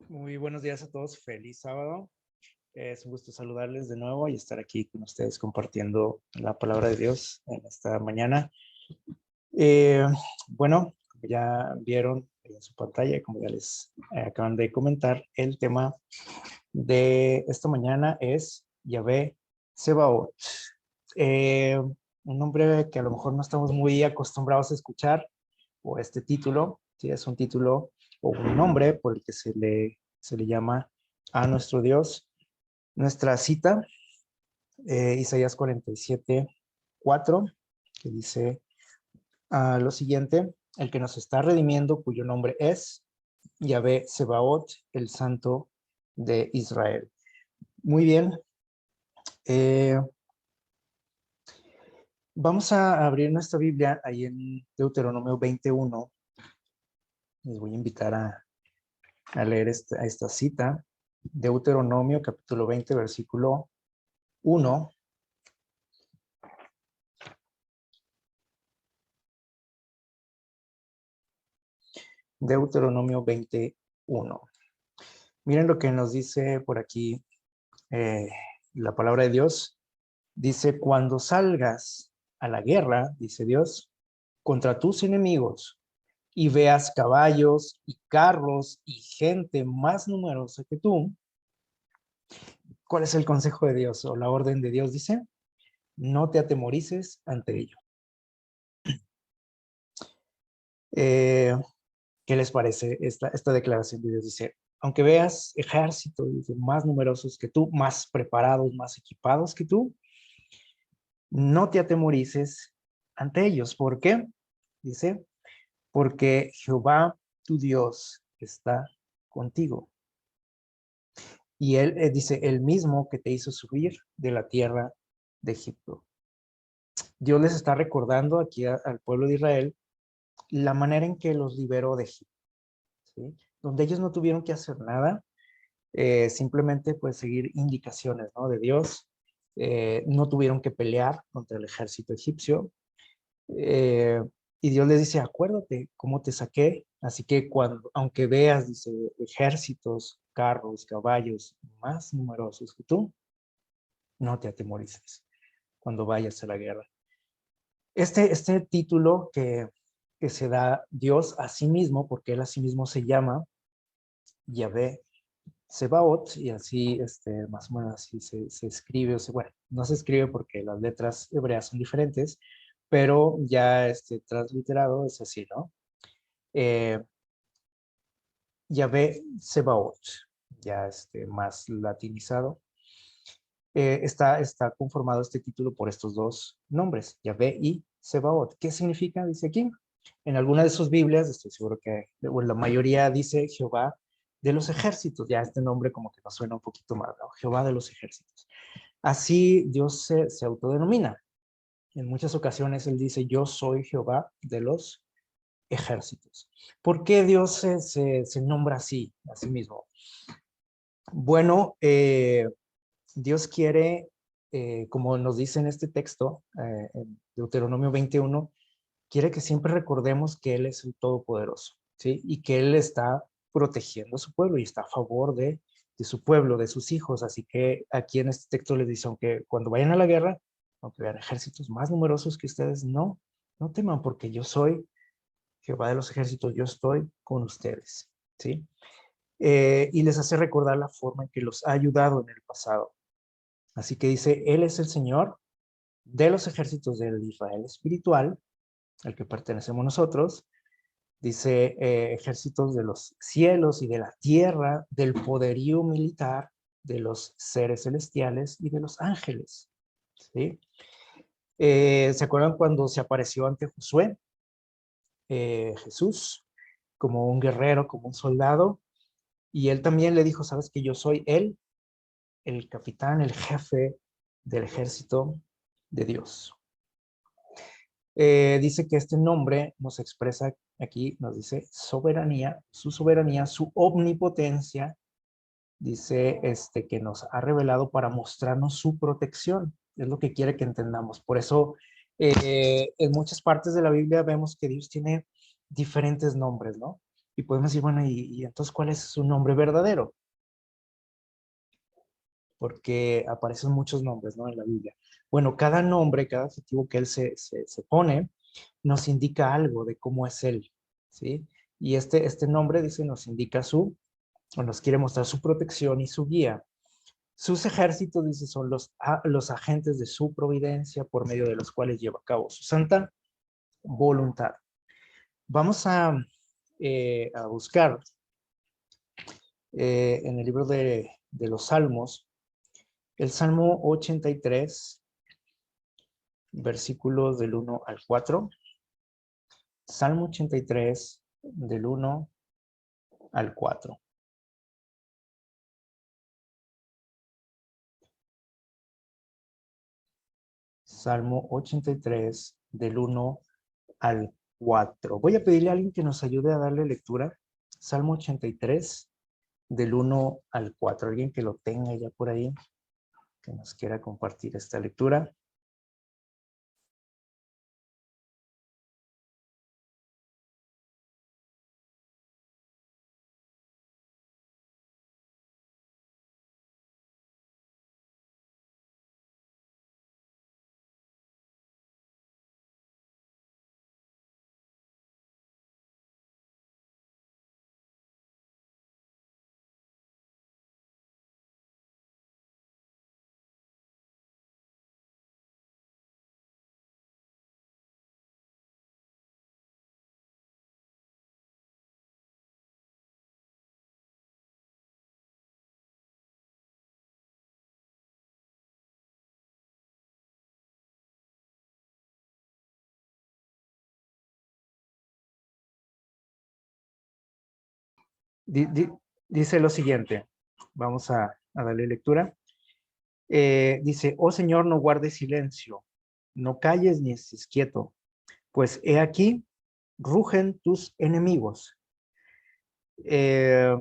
Muy buenos días a todos, feliz sábado. Es un gusto saludarles de nuevo y estar aquí con ustedes compartiendo la palabra de Dios en esta mañana. Eh, bueno, como ya vieron en su pantalla, como ya les acaban de comentar, el tema de esta mañana es Yahvé Sebaot. Eh, un nombre que a lo mejor no estamos muy acostumbrados a escuchar, o este título, ¿sí? Es un título o un nombre por el que se le llama a nuestro Dios. Nuestra cita, Isaías 47:4, que dice lo siguiente: el que nos está redimiendo, cuyo nombre es Yahvé Sebaot, el Santo de Israel. Muy bien, eh, vamos a abrir nuestra Biblia ahí en Deuteronomio 21. Les voy a invitar a leer esta cita. Deuteronomio capítulo 20, versículo 1. Deuteronomio 21. Miren lo que nos dice por aquí eh, la palabra de Dios. Dice: cuando salgas a la guerra, dice Dios, contra tus enemigos y veas caballos y carros y gente más numerosa que tú, ¿cuál es el consejo de Dios o la orden de Dios? Dice: no te atemorices ante ello. Eh, ¿Qué les parece esta declaración de Dios? Dice: aunque veas ejércitos más numerosos que tú, más preparados, más equipados que tú, no te atemorices ante ellos. ¿Por qué? Dice: porque Jehová tu Dios está contigo. Y él dice: el mismo que te hizo subir de la tierra de Egipto. Dios les está recordando aquí al pueblo de Israel la manera en que los liberó de Egipto, ¿sí? Donde ellos no tuvieron que hacer nada, simplemente pues seguir indicaciones, ¿no?, de Dios. No tuvieron que pelear contra el ejército egipcio. Eh, y Dios les dice: acuérdate cómo te saqué, así que aunque veas, dice, ejércitos, carros, caballos más numerosos que tú, no te atemorices cuando vayas a la guerra. Este título que se da Dios a sí mismo, porque él a sí mismo se llama Yahvé Sebaot, y así, más o menos así se escribe, bueno, no se escribe porque las letras hebreas son diferentes, pero ya transliterado es así, ¿no? Eh, Yahvé Sebaot, ya más latinizado. Está conformado este título por estos dos nombres, Yahvé y Sebaot. ¿Qué significa? Dice aquí. En alguna de sus Biblias, estoy seguro que bueno, la mayoría dice Jehová de los ejércitos. Ya este nombre como que nos suena un poquito más, ¿no? Jehová de los ejércitos. Así Dios se autodenomina. En muchas ocasiones él dice: yo soy Jehová de los ejércitos. ¿Por qué Dios se nombra así, a sí mismo? Bueno, Dios quiere, como nos dice en este texto, en Deuteronomio 21, quiere que siempre recordemos que Él es el Todopoderoso, ¿sí? Y que Él está protegiendo a su pueblo y está a favor de su pueblo, de sus hijos. Así que aquí en este texto les dice: aunque cuando vayan a la guerra, aunque vean ejércitos más numerosos que ustedes, no teman, porque yo soy Jehová de los ejércitos, yo estoy con ustedes, ¿sí? Y les hace recordar la forma en que los ha ayudado en el pasado. Así que dice: Él es el Señor de los ejércitos del Israel espiritual, al que pertenecemos nosotros. Dice: ejércitos de los cielos y de la tierra, del poderío militar, de los seres celestiales y de los ángeles, ¿sí? ¿Se acuerdan cuando se apareció ante Josué, Jesús, como un guerrero, como un soldado? Y él también le dijo: sabes que yo soy él, el capitán, el jefe del ejército de Dios. Dice que este nombre nos expresa, aquí nos dice soberanía, su omnipotencia. Dice que nos ha revelado para mostrarnos su protección. Es lo que quiere que entendamos. Por eso, en muchas partes de la Biblia vemos que Dios tiene diferentes nombres, ¿no? Y podemos decir, bueno, ¿y entonces cuál es su nombre verdadero? Porque aparecen muchos nombres, ¿no? En la Biblia. Bueno, cada nombre, cada adjetivo que él se pone, nos indica algo de cómo es él, ¿sí? Y este nombre, dice, nos indica o nos quiere mostrar su protección y su guía. Sus ejércitos, dice, son los agentes de su providencia por medio de los cuales lleva a cabo su santa voluntad. Vamos a buscar en el libro de los Salmos, el Salmo 83, versículos del 1 al 4. Salmo 83, del 1 al 4. Salmo 83, del 1 al 4. Voy a pedirle a alguien que nos ayude a darle lectura. Salmo 83, del 1 al 4. Alguien que lo tenga ya por ahí, que nos quiera compartir esta lectura. Dice lo siguiente. Vamos a darle lectura. Dice, oh Señor, no guardes silencio, no calles ni estés quieto, pues he aquí, rugen tus enemigos, eh,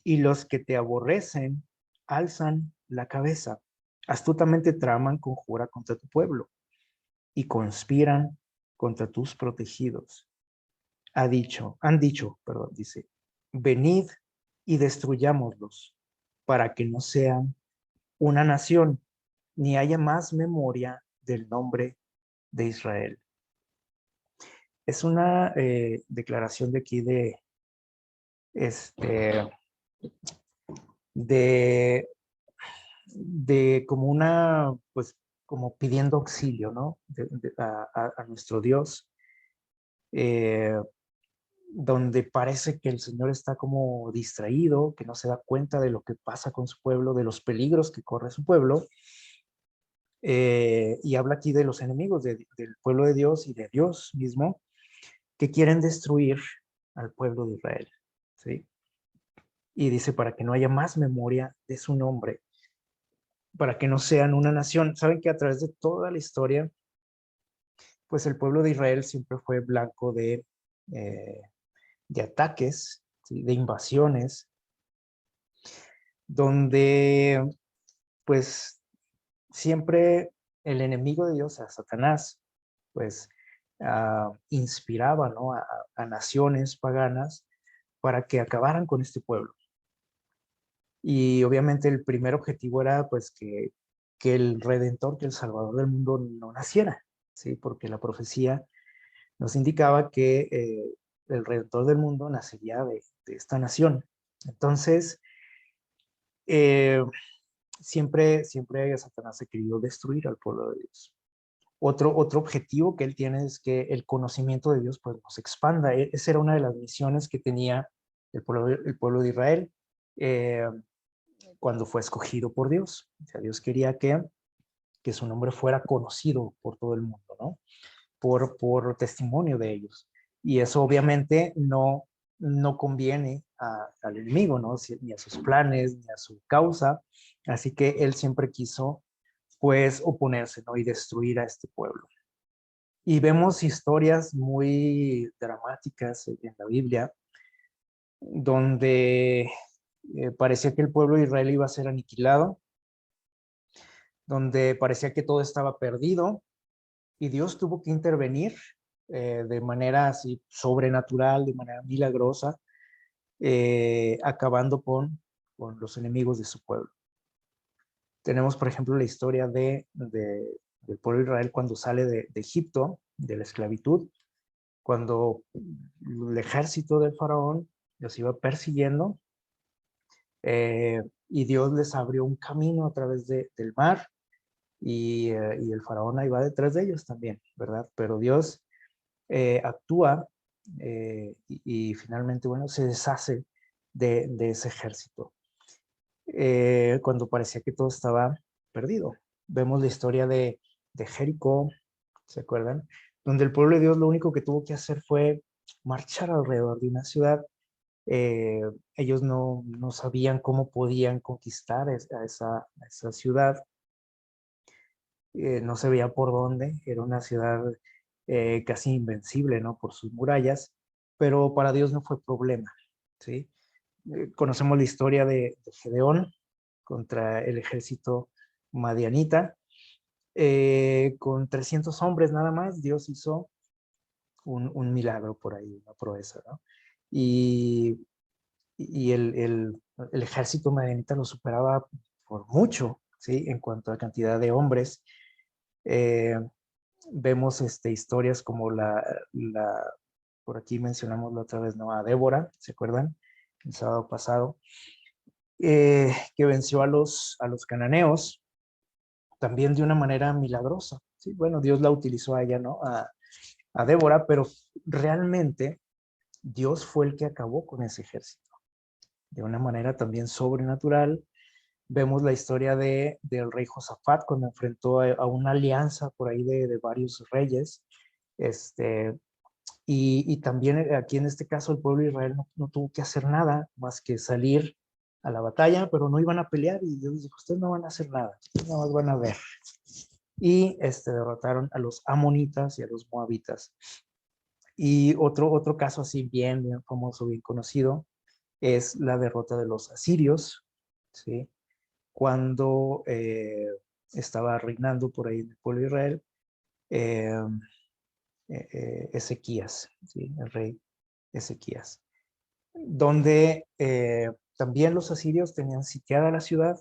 y los que te aborrecen alzan la cabeza. Astutamente traman conjura contra tu pueblo y conspiran contra tus protegidos. Han dicho, perdón, dice, venid y destruyámoslos para que no sean una nación, ni haya más memoria del nombre de Israel. Es una declaración de aquí este, de, de como pues, como pidiendo auxilio, ¿no? A nuestro Dios, eh, donde parece que el Señor está como distraído, que no se da cuenta de lo que pasa con su pueblo, de los peligros que corre su pueblo, y habla aquí de los enemigos del pueblo de Dios y de Dios mismo, que quieren destruir al pueblo de Israel, ¿sí? Y dice, para que no haya más memoria de su nombre, para que no sean una nación. Saben que a través de toda la historia, pues el pueblo de Israel siempre fue blanco eh, de ataques, ¿sí? De invasiones, donde pues siempre el enemigo de Dios, a Satanás, pues inspiraba, ¿no? a naciones paganas para que acabaran con este pueblo. Y obviamente el primer objetivo era pues que el Redentor, que el Salvador del mundo no naciera, ¿sí? Porque la profecía nos indicaba que el Redentor del mundo nacería de esta nación. Entonces, eh, siempre Satanás ha querido destruir al pueblo de Dios. Otro objetivo que él tiene es que el conocimiento de Dios pues, nos expanda. Esa era una de las misiones que tenía el pueblo de Israel eh, cuando fue escogido por Dios. O sea, Dios quería que su nombre fuera conocido por todo el mundo, ¿no? Por testimonio de ellos. Y eso obviamente no conviene al enemigo, ¿no? Ni a sus planes, ni a su causa. Así que él siempre quiso, pues, oponerse, ¿no? Y destruir a este pueblo. Y vemos historias muy dramáticas en la Biblia, donde parecía que el pueblo de Israel iba a ser aniquilado, donde parecía que todo estaba perdido, y Dios tuvo que intervenir de manera así sobrenatural, de manera milagrosa, acabando con los enemigos de su pueblo. Tenemos, por ejemplo, la historia del pueblo de Israel cuando sale de Egipto, de la esclavitud, cuando el ejército del faraón los iba persiguiendo, y Dios les abrió un camino a través del mar, y el faraón ahí va detrás de ellos también, ¿verdad? Pero Dios actúa y finalmente, bueno, se deshace de ese ejército. Cuando parecía que todo estaba perdido. Vemos la historia de Jericó, ¿se acuerdan? Donde el pueblo de Dios lo único que tuvo que hacer fue marchar alrededor de una ciudad. Eh, Ellos no sabían cómo podían conquistar a esa ciudad. No se veía por dónde. Era una ciudad casi invencible, ¿no? Por sus murallas, pero para Dios no fue problema, ¿sí? Conocemos la historia de Gedeón contra el ejército madianita. Con 300 hombres nada más, Dios hizo un milagro por ahí, una proeza, ¿no? Y, y el ejército madianita lo superaba por mucho, ¿sí? En cuanto a cantidad de hombres. Eh, Vemos historias como por aquí mencionamos la otra vez, ¿no? A Débora, ¿se acuerdan? El sábado pasado, que venció a los cananeos, también de una manera milagrosa. Sí, bueno, Dios la utilizó a ella, ¿no? A Débora, pero realmente Dios fue el que acabó con ese ejército. De una manera también sobrenatural. Vemos la historia del rey Josafat cuando enfrentó a una alianza por ahí de varios reyes. Y también aquí en este caso el pueblo de Israel no tuvo que hacer nada más que salir a la batalla, pero no iban a pelear y Dios dijo, ustedes no van a hacer nada, no más van a ver. Y derrotaron a los amonitas y a los moabitas. Y otro caso así bien famoso, bien conocido, es la derrota de los asirios, ¿sí? Cuando estaba reinando por ahí en el pueblo de Israel, eh, Ezequías, ¿sí? El rey Ezequías, donde también los asirios tenían sitiada la ciudad.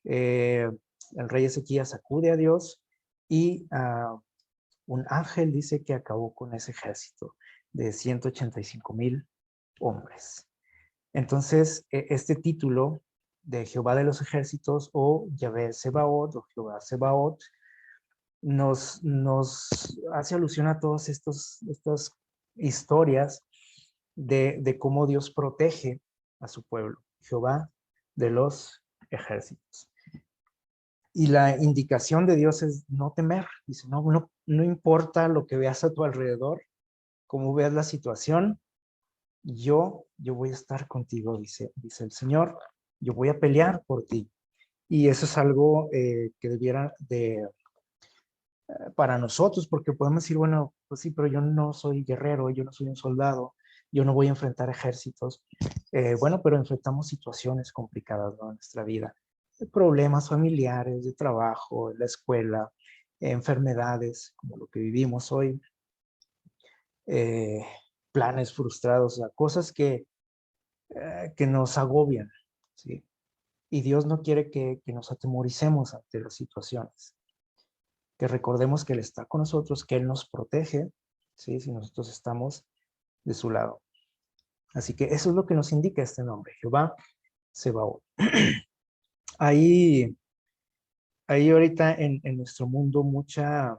El rey Ezequías acude a Dios y un ángel dice que acabó con ese ejército de 185,000 hombres. Entonces, este título de Jehová de los ejércitos o Yahvé Sebaot o Jehová Sebaot nos hace alusión a todas estas historias de cómo Dios protege a su pueblo, Jehová de los ejércitos. Y la indicación de Dios es no temer. Dice, no importa lo que veas a tu alrededor, cómo veas la situación, yo voy a estar contigo, dice el Señor, yo voy a pelear por ti. Y eso es algo que debiera para nosotros, porque podemos decir, bueno, pues sí, pero yo no soy guerrero, yo no soy un soldado, yo no voy a enfrentar ejércitos. Bueno, pero enfrentamos situaciones complicadas, ¿no? En nuestra vida. Problemas familiares, de trabajo, en la escuela, enfermedades, como lo que vivimos hoy, eh, planes frustrados, o sea, cosas que nos agobian, ¿sí? Y Dios no quiere que nos atemoricemos ante las situaciones, que recordemos que Él está con nosotros, que Él nos protege, ¿sí? Si nosotros estamos de su lado. Así que eso es lo que nos indica este nombre, Jehová Sebaot. Hay ahorita en nuestro mundo mucha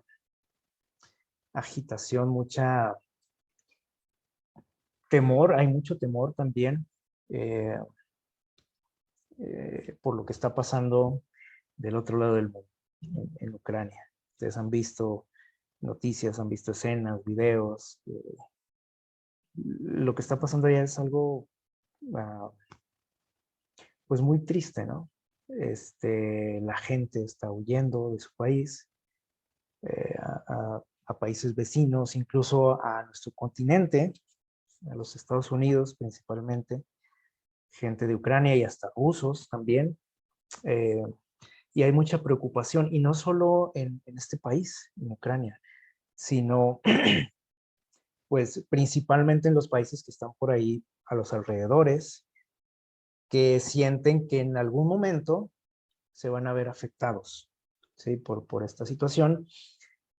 agitación, mucha temor, hay mucho temor también eh, por lo que está pasando del otro lado del mundo, en Ucrania. Ustedes han visto noticias, han visto escenas, videos. Lo que está pasando allá es algo pues muy triste, ¿no? La gente está huyendo de su país, a países vecinos, incluso a nuestro continente, a los Estados Unidos principalmente, gente de Ucrania y hasta rusos también. Eh, y hay mucha preocupación, y no solo en este país, en Ucrania, sino pues principalmente en los países que están por ahí a los alrededores, que sienten que en algún momento se van a ver afectados, ¿sí? Por esta situación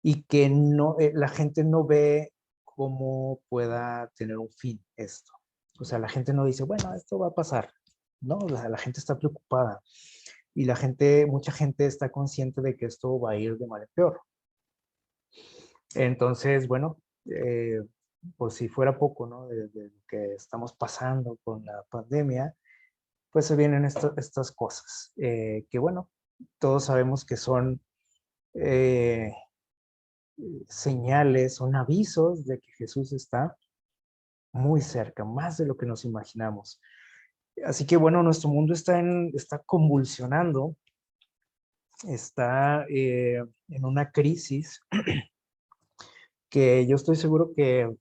y que no, la gente no ve cómo pueda tener un fin esto. O sea, la gente no dice, bueno, esto va a pasar, ¿no? O sea, la gente está preocupada y la gente, mucha gente está consciente de que esto va a ir de mal en peor. Entonces, bueno, por si fuera poco, ¿no? De lo que estamos pasando con la pandemia, pues se vienen estas cosas, que bueno, todos sabemos que son eh, señales, son avisos de que Jesús está muy cerca, más de lo que nos imaginamos. Así que bueno, nuestro mundo está convulsionando, está en una crisis que yo estoy seguro que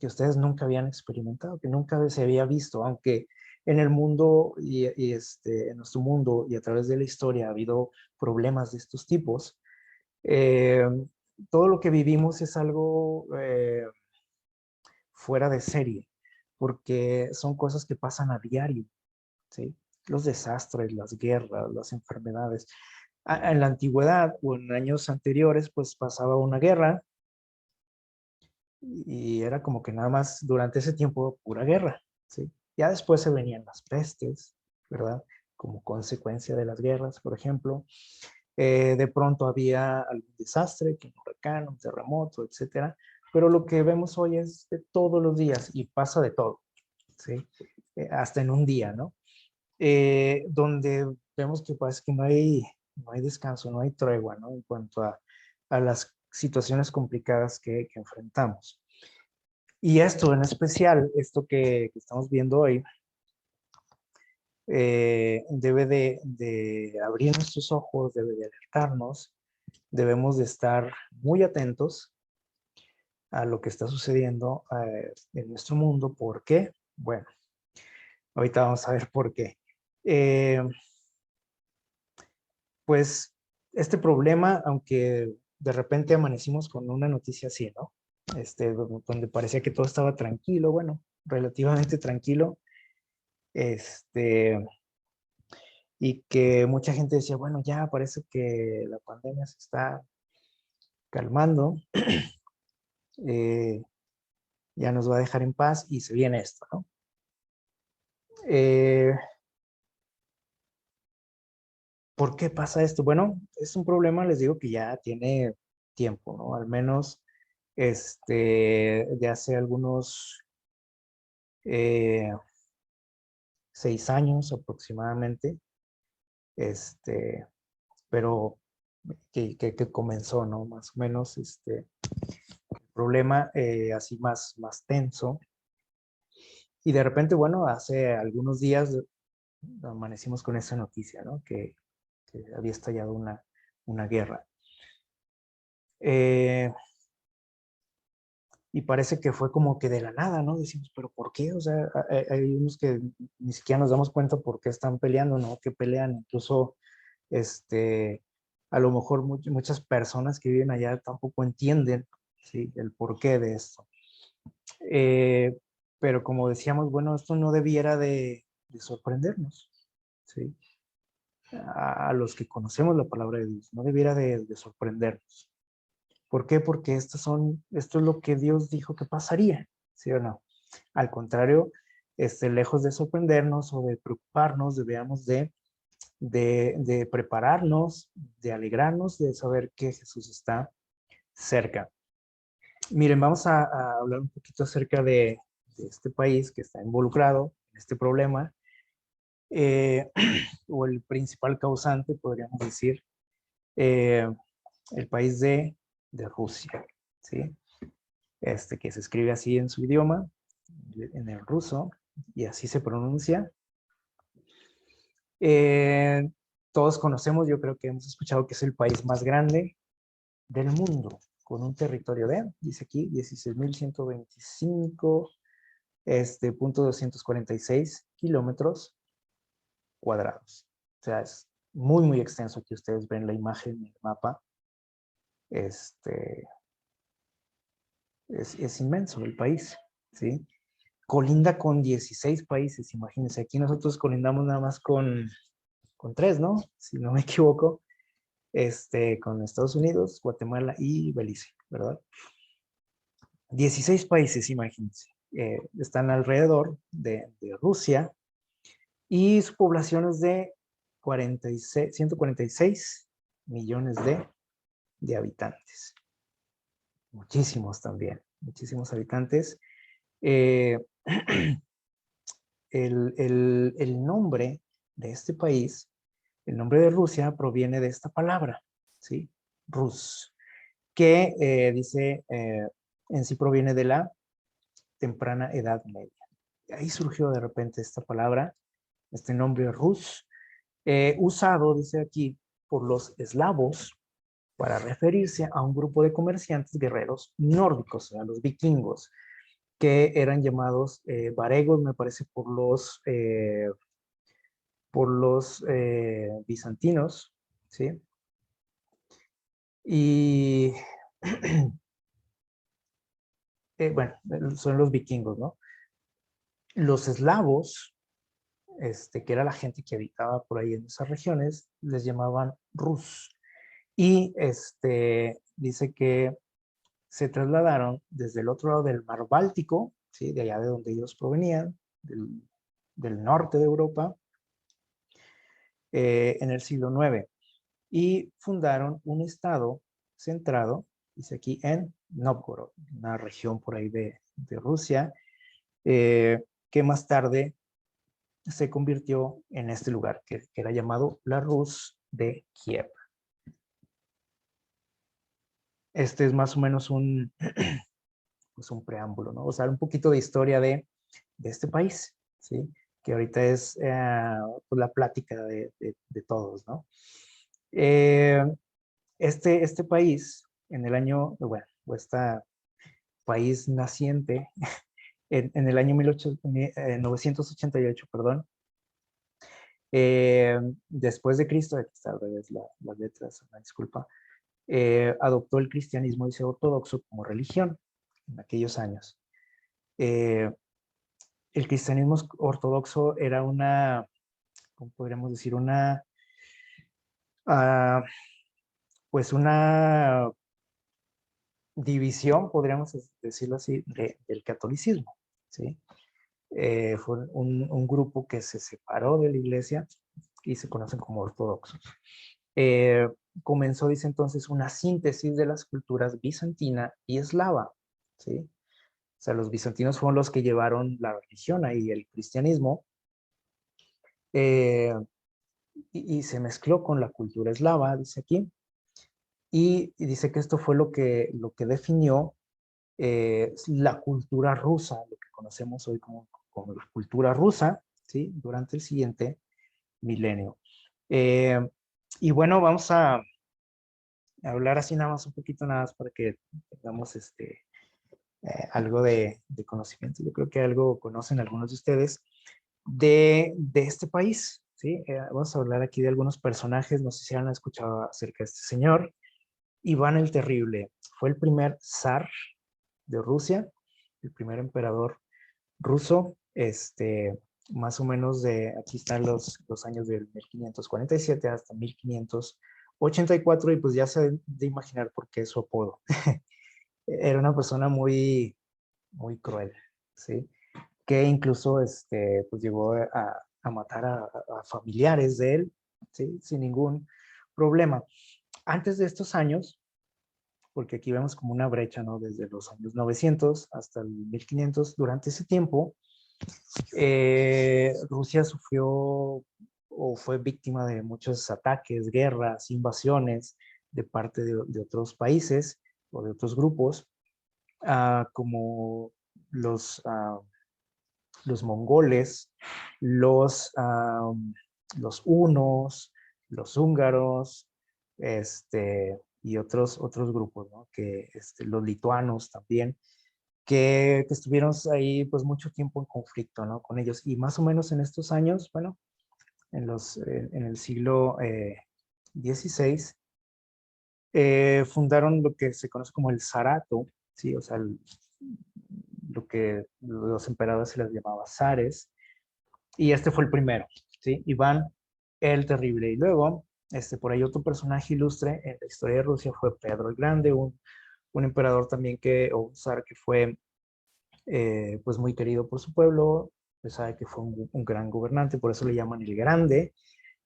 ustedes nunca habían experimentado, que nunca se había visto, aunque en el mundo en nuestro mundo y a través de la historia ha habido problemas de estos tipos. eh, Todo lo que vivimos es algo fuera de serie, porque son cosas que pasan a diario, ¿sí? Los desastres, las guerras, las enfermedades. En la antigüedad o en años anteriores, pues pasaba una guerra y era como que nada más durante ese tiempo pura guerra, ¿sí? Ya después se venían las pestes, ¿verdad? Como consecuencia de las guerras, por ejemplo. De pronto había algún desastre, que un huracán, un terremoto, etcétera. Pero lo que vemos hoy es de todos los días y pasa de todo, ¿sí? Hasta en un día, ¿no? Donde vemos que parece que no hay descanso, no hay tregua, ¿no? En cuanto a las situaciones complicadas que enfrentamos. Y esto en especial, esto que estamos viendo hoy, debe de abrir nuestros ojos, debe de alertarnos, debemos de estar muy atentos a lo que está sucediendo en nuestro mundo. ¿Por qué? Bueno, ahorita vamos a ver por qué. Eh, pues este problema, aunque de repente amanecimos con una noticia así, ¿no? Donde parecía que todo estaba tranquilo, bueno, relativamente tranquilo, este, y que mucha gente decía, bueno, ya parece que la pandemia se está calmando, eh, ya nos va a dejar en paz y se viene esto, ¿no? Eh, ¿Por qué pasa esto? Bueno, es un problema, les digo, que ya tiene tiempo, ¿no? Al menos de hace algunos eh, 6 años aproximadamente, este, pero que comenzó, ¿no? Más o menos, el problema así más tenso. Y de repente, bueno, hace algunos días amanecimos con esa noticia, ¿no? Que había estallado una guerra. Eh, y parece que fue como que de la nada, ¿no? Decimos, pero ¿por qué? O sea, hay unos que ni siquiera nos damos cuenta por qué están peleando, ¿no? Que pelean, incluso, a lo mejor muchas personas que viven allá tampoco entienden, ¿sí? El porqué de esto. Eh, pero como decíamos, bueno, esto no debiera de sorprendernos, ¿sí? A los que conocemos la palabra de Dios, no debiera de sorprendernos. ¿Por qué? Porque esto es lo que Dios dijo que pasaría, ¿sí o no? Al contrario, lejos de sorprendernos o de preocuparnos, debemos de prepararnos, de alegrarnos, de saber que Jesús está cerca. Miren, vamos a hablar un poquito acerca de este país que está involucrado en este problema, eh, o el principal causante, podríamos decir, eh, el país de Rusia, ¿sí? Que se escribe así en su idioma, en el ruso, y así se pronuncia. Eh, Todos conocemos, yo creo que hemos escuchado que es el país más grande del mundo, con un territorio de, dice aquí, 16.125, punto 246 kilómetros cuadrados. O sea, es muy extenso. Aquí ustedes ven la imagen, el mapa. Este, Es inmenso el país, ¿sí? Colinda con 16 países, imagínense. Aquí nosotros colindamos nada más con 3, ¿no? Si no me equivoco, con Estados Unidos, Guatemala y Belice, ¿verdad? 16 países, imagínense. Están alrededor de Rusia y su población es de 146 millones de habitantes. Muchísimos también, muchísimos habitantes. Eh, el nombre de este país, el nombre de Rusia proviene de esta palabra, ¿sí? Rus, que dice, en sí proviene de la temprana Edad Media. Ahí surgió de repente esta palabra, este nombre Rus, usado, dice aquí, por los eslavos para referirse a un grupo de comerciantes guerreros nórdicos, o sea, los vikingos, que eran llamados varegos, me parece, por los bizantinos, ¿sí? Y, bueno, son los vikingos, ¿no? Los eslavos, que era la gente que habitaba por ahí en esas regiones, les llamaban Rus. Y dice que se trasladaron desde el otro lado del mar Báltico, ¿sí? De allá de donde ellos provenían, del norte de Europa, en el siglo IX. Y fundaron un estado centrado, dice aquí, en Novgorod, una región por ahí de Rusia, que más tarde se convirtió en este lugar, que era llamado la Rus de Kiev. Este es más o menos pues un preámbulo, ¿no? O sea, un poquito de historia de este país, ¿sí? Que ahorita es pues la plática de todos, ¿no? Eh, este país, en el año, bueno, o este país naciente, en el año 988, perdón, después de Cristo, aquí está al revés las letras, una disculpa, adoptó el cristianismo, dice, ortodoxo como religión en aquellos años. El cristianismo ortodoxo era ¿cómo podríamos decir? Ah, pues una división, podríamos decirlo así, del catolicismo, ¿sí? Fue un grupo que se separó de la iglesia y se conocen como ortodoxos. Eh, Comenzó, dice entonces, una síntesis de las culturas bizantina y eslava, ¿sí? O sea, los bizantinos fueron los que llevaron la religión ahí, el cristianismo, eh, y se mezcló con la cultura eslava, dice aquí, y dice que esto fue lo que definió la cultura rusa, lo que conocemos hoy como la cultura rusa, ¿sí? Durante el siguiente milenio. Eh, y bueno, vamos a hablar así nada más un poquito nada más para que tengamos algo de conocimiento. Yo creo que algo conocen algunos de ustedes de este país, ¿sí? Vamos a hablar aquí de algunos personajes, no sé si han escuchado acerca de este señor. Iván el Terrible fue el primer zar de Rusia, el primer emperador ruso, más o menos aquí están los años del 1547 hasta 1584, y pues ya se de imaginar por qué su apodo. Era una persona muy, muy cruel, ¿sí? Que incluso, pues llegó a matar a familiares de él, ¿sí? Sin ningún problema. Antes de estos años, porque aquí vemos como una brecha, ¿no? Desde los años 900 hasta el 1500, durante ese tiempo, Rusia sufrió o fue víctima de muchos ataques, guerras, invasiones de parte de otros países o de otros grupos, como los mongoles, los hunos, los húngaros, y otros grupos, ¿no? Los lituanos también, que estuvieron ahí pues mucho tiempo en conflicto, ¿no? Con ellos. Y más o menos en estos años, bueno, en el siglo XVI, fundaron lo que se conoce como el zarato, ¿sí? O sea, lo que los emperadores se les llamaba zares, y este fue el primero, ¿sí? Iván el Terrible. Y luego, por ahí otro personaje ilustre en la historia de Rusia fue Pedro el Grande, un emperador también o un zar que fue pues muy querido por su pueblo, se sabe que fue un gran gobernante, por eso le llaman el Grande,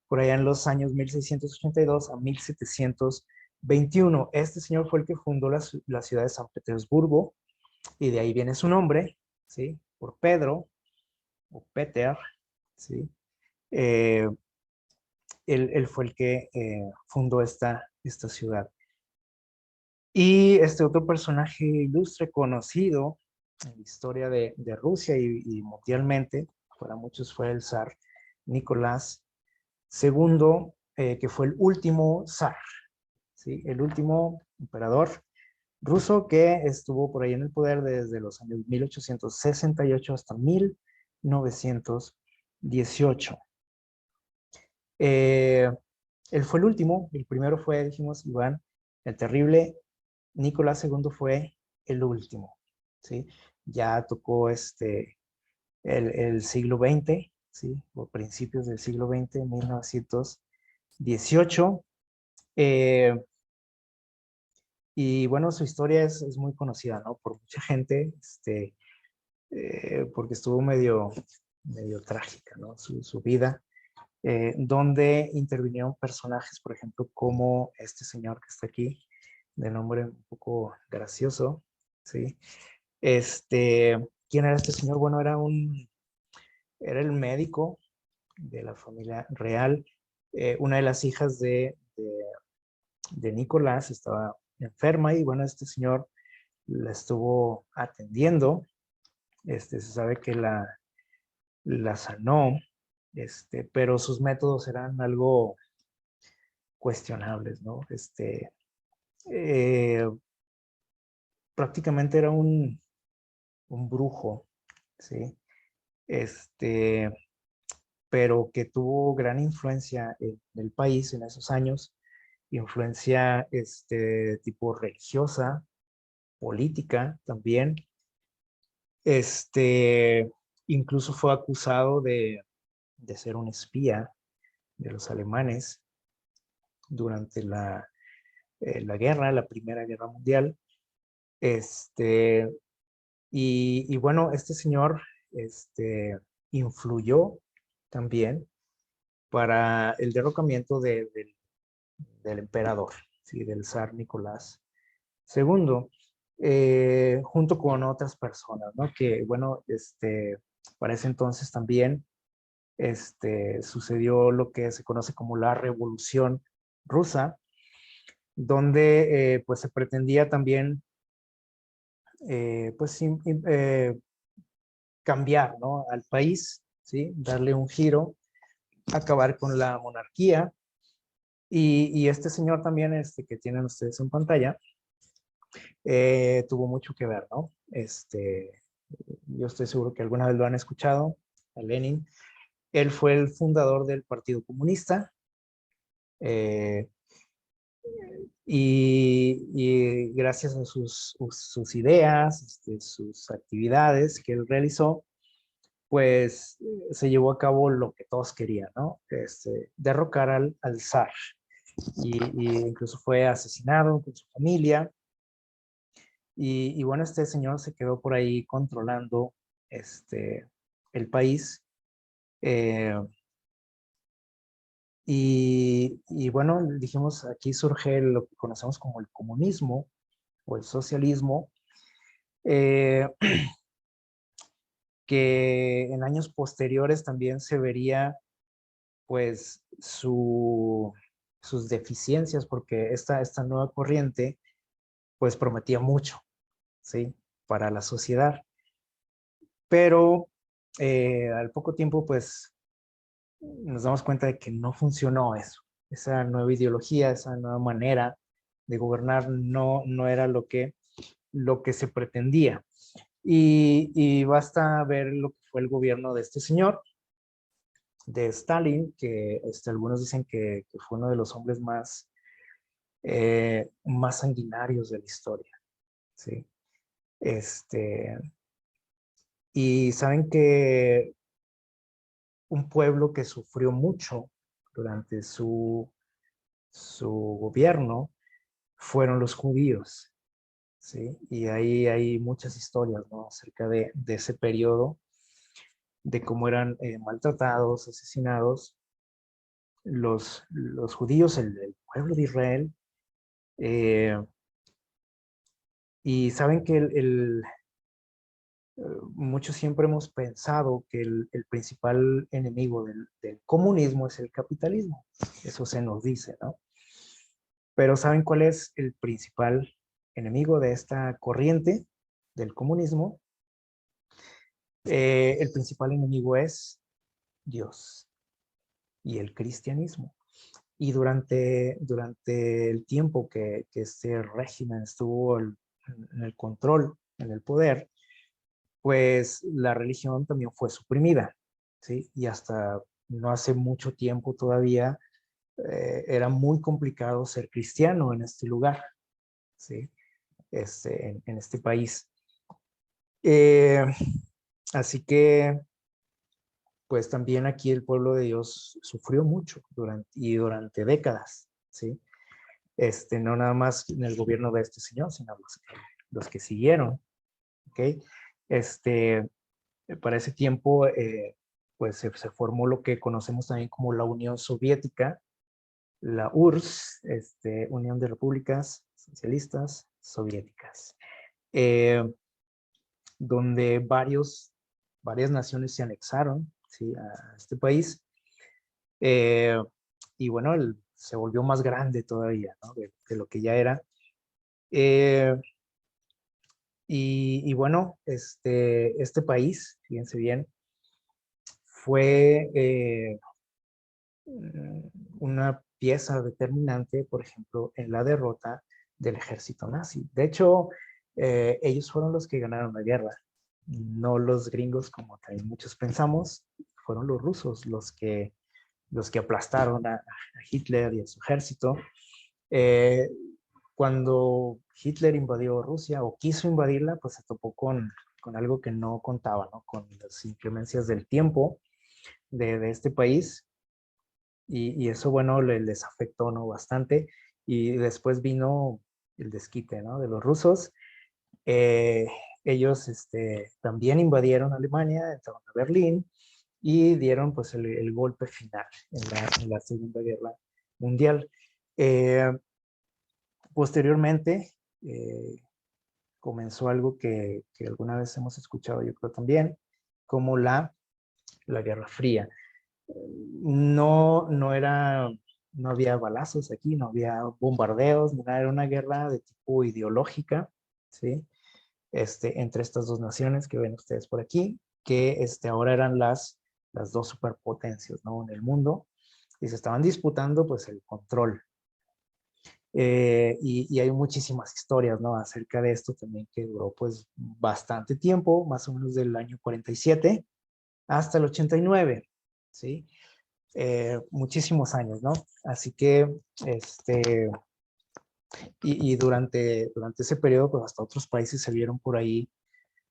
por allá en los años 1682 a 1721. Este señor fue el que fundó la ciudad de San Petersburgo, y de ahí viene su nombre, ¿sí? Por Pedro, o Peter, ¿sí? Eh, él fue el que fundó esta ciudad. Y este otro personaje ilustre conocido en la historia de Rusia y mundialmente, para muchos fue el zar Nicolás II, que fue el último zar, ¿sí? El último emperador ruso que estuvo por ahí en el poder desde los años 1868 hasta 1918. Eh, Él fue el último, el primero fue, dijimos, Iván el Terrible. Nicolás II fue el último, ¿sí? Ya tocó el siglo XX, ¿sí? O principios del siglo XX, 1918. Eh, y bueno, su historia es muy conocida, ¿no? Por mucha gente, porque estuvo medio trágica, ¿no? Su vida, donde intervinieron personajes, por ejemplo, como este señor que está aquí, de nombre un poco gracioso, ¿sí? ¿Quién era este señor? Bueno, era el médico de la familia real. Una de las hijas de Nicolás estaba enferma y bueno, este señor la estuvo atendiendo. Se sabe que la sanó, pero sus métodos eran algo cuestionables, ¿no? Eh, Prácticamente era un brujo, ¿sí? Este, pero que tuvo gran influencia en el país en esos años, influencia tipo religiosa, política también. Este, Incluso fue acusado de ser un espía de los alemanes durante la guerra, la Primera Guerra Mundial. Este, y bueno, este señor influyó también para el derrocamiento del emperador, ¿sí? Del zar Nicolás II, junto con otras personas, ¿no? Que, bueno, para ese entonces también sucedió lo que se conoce como la Revolución Rusa, donde pues se pretendía también pues cambiar, ¿no? Al país, ¿sí? Darle un giro, acabar con la monarquía. Y este señor también, que tienen ustedes en pantalla, tuvo mucho que ver, ¿no? Yo estoy seguro que alguna vez lo han escuchado, a Lenin. Él fue el fundador del Partido Comunista, eh, y gracias a sus ideas, sus actividades que él realizó, pues se llevó a cabo lo que todos querían, ¿no? Derrocar al zar. Y incluso fue asesinado con su familia. Y bueno, este señor se quedó por ahí controlando el país. eh, y bueno, dijimos, aquí surge lo que conocemos como el comunismo o el socialismo, eh, que en años posteriores también se vería pues sus deficiencias, porque esta nueva corriente pues prometía mucho, ¿sí? Para la sociedad. Pero al poco tiempo pues nos damos cuenta de que no funcionó eso. Esa nueva ideología, esa nueva manera de gobernar no era lo que se pretendía. Y basta ver lo que fue el gobierno de este señor, de Stalin, que algunos dicen que fue uno de los hombres más sanguinarios de la historia, ¿sí? Este, y saben que un pueblo que sufrió mucho durante su gobierno fueron los judíos, ¿sí? Y ahí hay muchas historias, ¿no? Acerca de ese periodo, de cómo eran maltratados, asesinados los judíos, el pueblo de Israel. eh, y saben que muchos siempre hemos pensado que el principal enemigo del comunismo es el capitalismo. Eso se nos dice, ¿no? Pero ¿saben cuál es el principal enemigo de esta corriente del comunismo? El principal enemigo es Dios y el cristianismo. Y durante el tiempo que este régimen estuvo en el control, en el poder, pues la religión también fue suprimida, ¿sí? Y hasta no hace mucho tiempo todavía era muy complicado ser cristiano en este lugar, ¿sí? En este país. Eh, Así que, pues también aquí el pueblo de Dios sufrió mucho durante décadas, ¿sí? No nada más en el gobierno de este señor, sino los que siguieron, ¿ok? Este, para ese tiempo, pues se formó lo que conocemos también como la Unión Soviética, la URSS, Unión de Repúblicas Socialistas Soviéticas, eh, donde varias naciones se anexaron, ¿sí? A este país. Eh, y bueno, se volvió más grande todavía, ¿no? De lo que ya era. Eh, y bueno, este país, fíjense bien, fue una pieza determinante, por ejemplo, en la derrota del ejército nazi. De hecho, ellos fueron los que ganaron la guerra, no los gringos, como también muchos pensamos, fueron los rusos los que aplastaron a Hitler y a su ejército. Eh, Cuando Hitler invadió Rusia o quiso invadirla, pues se topó con algo que no contaba, ¿no? Con las inclemencias del tiempo de este país y eso, bueno, les afectó, ¿no? Bastante. Y después vino el desquite, ¿no? De los rusos. Eh, Ellos también invadieron Alemania, entraron a Berlín y dieron pues el golpe final en la Segunda Guerra Mundial. Eh, Posteriormente, comenzó algo que alguna vez hemos escuchado, yo creo también, como la Guerra Fría. No había balazos aquí, no había bombardeos, ni nada, era una guerra de tipo ideológica, ¿sí? Entre estas dos naciones que ven ustedes por aquí, que ahora eran las dos superpotencias, ¿no? En el mundo, y se estaban disputando pues el control. Y hay muchísimas historias, ¿no? Acerca de esto también que duró pues bastante tiempo, más o menos del año 47 hasta el 89, ¿sí? Muchísimos años, ¿no? Así que, y durante ese periodo, pues hasta otros países se vieron por ahí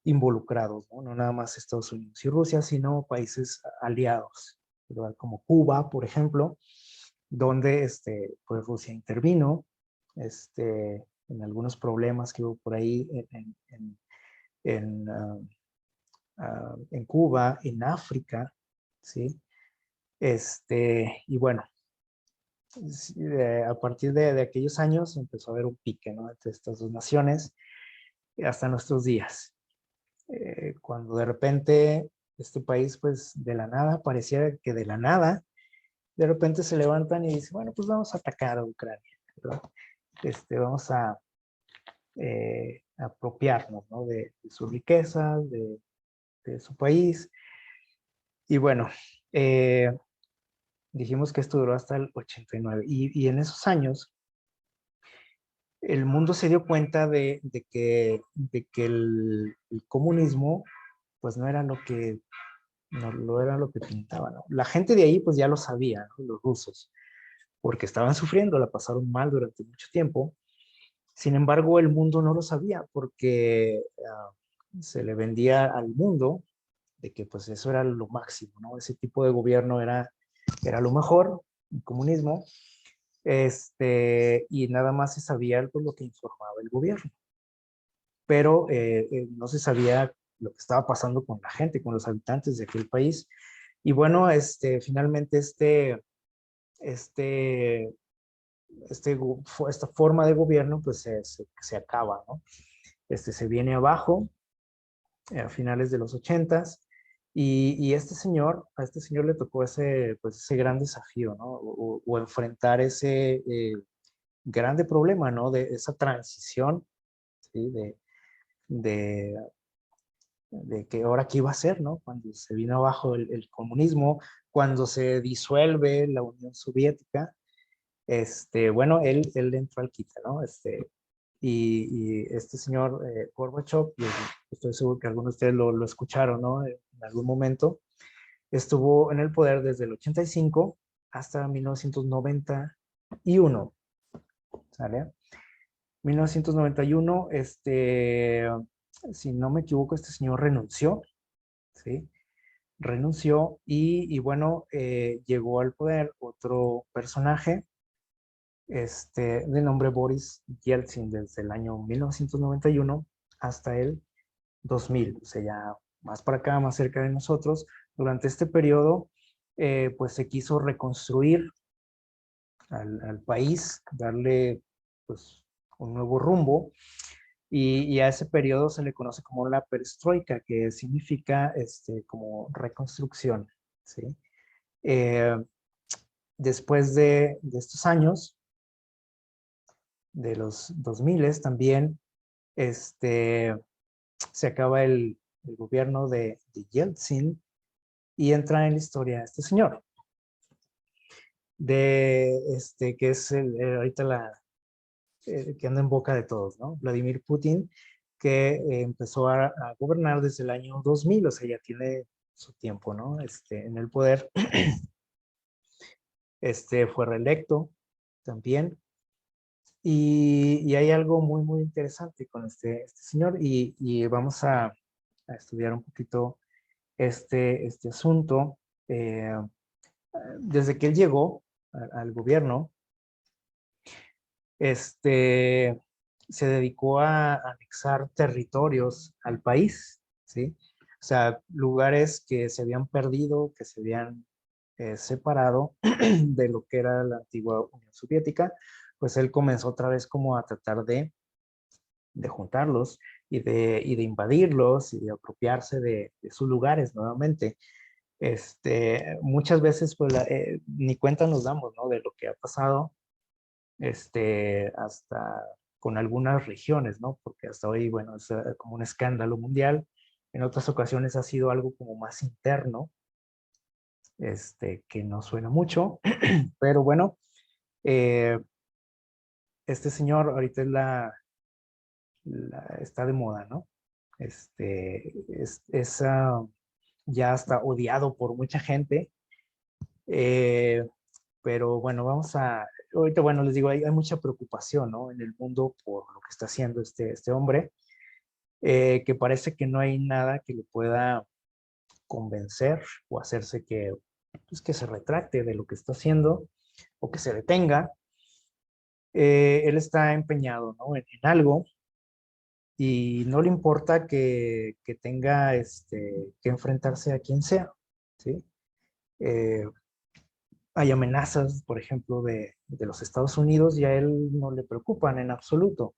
involucrados, ¿no? No nada más Estados Unidos y Rusia, sino países aliados, ¿verdad? Como Cuba, por ejemplo, donde, pues Rusia intervino, en algunos problemas que hubo por ahí en Cuba, en África, ¿sí? Y bueno, a partir de aquellos años empezó a haber un pique, ¿no? Entre estas dos naciones hasta nuestros días. Cuando de repente este país, pues de la nada, pareciera que de la nada, de repente se levantan y dicen, bueno, pues vamos a atacar a Ucrania, ¿verdad? Vamos a apropiarnos, ¿no? De sus riquezas, de su país. Y bueno, eh, dijimos que esto duró hasta el 89. Y en esos años, el mundo se dio cuenta de que el comunismo pues no era lo que pintaba, ¿no? La gente de ahí pues ya lo sabía, ¿no? Los rusos, porque estaban sufriendo, la pasaron mal durante mucho tiempo, Sin embargo, el mundo no lo sabía porque se le vendía al mundo de que pues eso era lo máximo, ¿no? Ese tipo de gobierno era lo mejor, el comunismo, y nada más se sabía pues, lo que informaba el gobierno, pero no se sabía lo que estaba pasando con la gente, con los habitantes de aquel país. Y bueno, finalmente este, esta forma de gobierno pues se acaba, ¿no? Se viene abajo a finales de los ochentas y a este señor le tocó pues ese gran desafío, ¿no? O enfrentar ese grande problema, ¿no? De esa transición, ¿sí? De, de que ahora qué iba a hacer, ¿no? Cuando se vino abajo el comunismo, cuando se disuelve la Unión Soviética, bueno, él entró al quite, ¿no? Y este señor Gorbachev, yo estoy seguro que algunos de ustedes lo escucharon, ¿no? En algún momento, estuvo en el poder desde el 85 hasta 1991, ¿sale? 1991, si no me equivoco, este señor renunció, ¿sí? Renunció y bueno, llegó al poder otro personaje, de nombre Boris Yeltsin, desde el año 1991 hasta el 2000, o sea, ya más para acá, más cerca de nosotros. Durante este periodo, pues se quiso reconstruir al país, darle pues un nuevo rumbo, y a ese periodo se le conoce como la perestroika, que significa como reconstrucción, ¿sí? Eh, Después de estos años, de los 2000 también, este, se acaba el gobierno de Yeltsin y entra en la historia este señor, que es ahorita que anda en boca de todos, ¿no? Vladimir Putin, que empezó a gobernar desde el año 2000, o sea, ya tiene su tiempo, ¿no? En el poder. Fue reelecto también. Y hay algo muy, muy interesante con este señor y vamos a estudiar un poquito este asunto. Eh, Desde que él llegó al gobierno, este, se dedicó a anexar territorios al país, ¿sí? O sea, lugares que se habían perdido, que se habían separado de lo que era la antigua Unión Soviética, pues él comenzó otra vez como a tratar de juntarlos y de invadirlos y de apropiarse de sus lugares nuevamente. Muchas veces pues ni cuenta nos damos, ¿no? De lo que ha pasado, hasta con algunas regiones, ¿no? Porque hasta hoy, bueno, es como un escándalo mundial. En otras ocasiones ha sido algo como más interno, que no suena mucho, pero bueno, eh, este señor ahorita está de moda, ¿no? Ya está odiado por mucha gente. Eh, pero bueno, ahorita bueno, les digo, hay mucha preocupación, ¿no? En el mundo por lo que está haciendo este hombre, que parece que no hay nada que le pueda convencer o hacerse pues, que se retracte de lo que está haciendo o que se detenga. Él está empeñado, ¿no? En algo y no le importa que tenga que enfrentarse a quien sea, ¿sí? Eh, Hay amenazas, por ejemplo, de los Estados Unidos y a él no le preocupan en absoluto.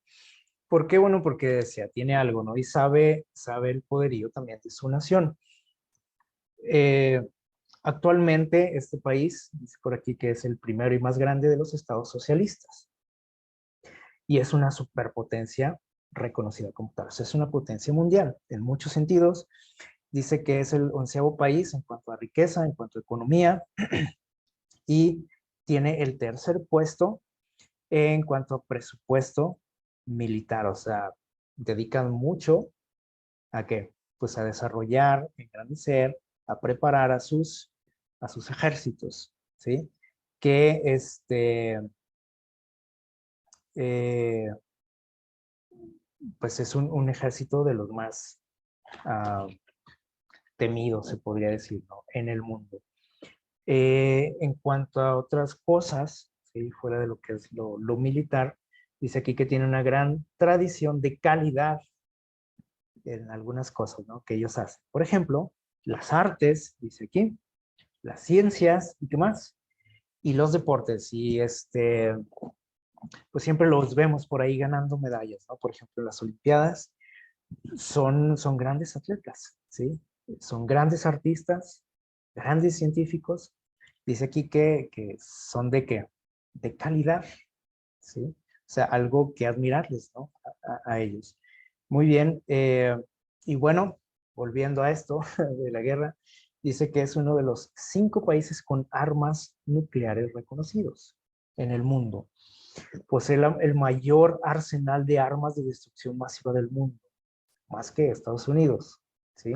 ¿Por qué? Bueno, porque se tiene algo, ¿no? Y sabe el poderío también de su nación. Eh, Actualmente este país, dice por aquí que es el primero y más grande de los estados socialistas y es una superpotencia reconocida como tal. O sea, es una potencia mundial en muchos sentidos. Dice que es el 11º país en cuanto a riqueza, en cuanto a economía y tiene el tercer puesto en cuanto a presupuesto militar. O sea, dedican mucho a qué? Pues a desarrollar, engrandecer, a preparar a sus ejércitos, ¿sí? Que pues es un ejército de los más temidos, se podría decir, ¿no? En el mundo. En cuanto a otras cosas, ¿sí? Fuera de lo que es lo militar, dice aquí que tiene una gran tradición de calidad en algunas cosas, ¿no? Que ellos hacen. Por ejemplo, las artes, dice aquí, las ciencias, ¿y qué más? Y los deportes. Y pues siempre los vemos por ahí ganando medallas, ¿no? Por ejemplo, las Olimpiadas son grandes atletas, ¿sí? Son grandes artistas, grandes científicos. Dice aquí que son de qué? De calidad, ¿sí? O sea, algo que admirarles, ¿no? A ellos. Muy bien. Y bueno, volviendo a esto de la guerra, dice que es uno de los 5 países con armas nucleares reconocidos en el mundo. Posee el mayor arsenal de armas de destrucción masiva del mundo, más que Estados Unidos, ¿sí?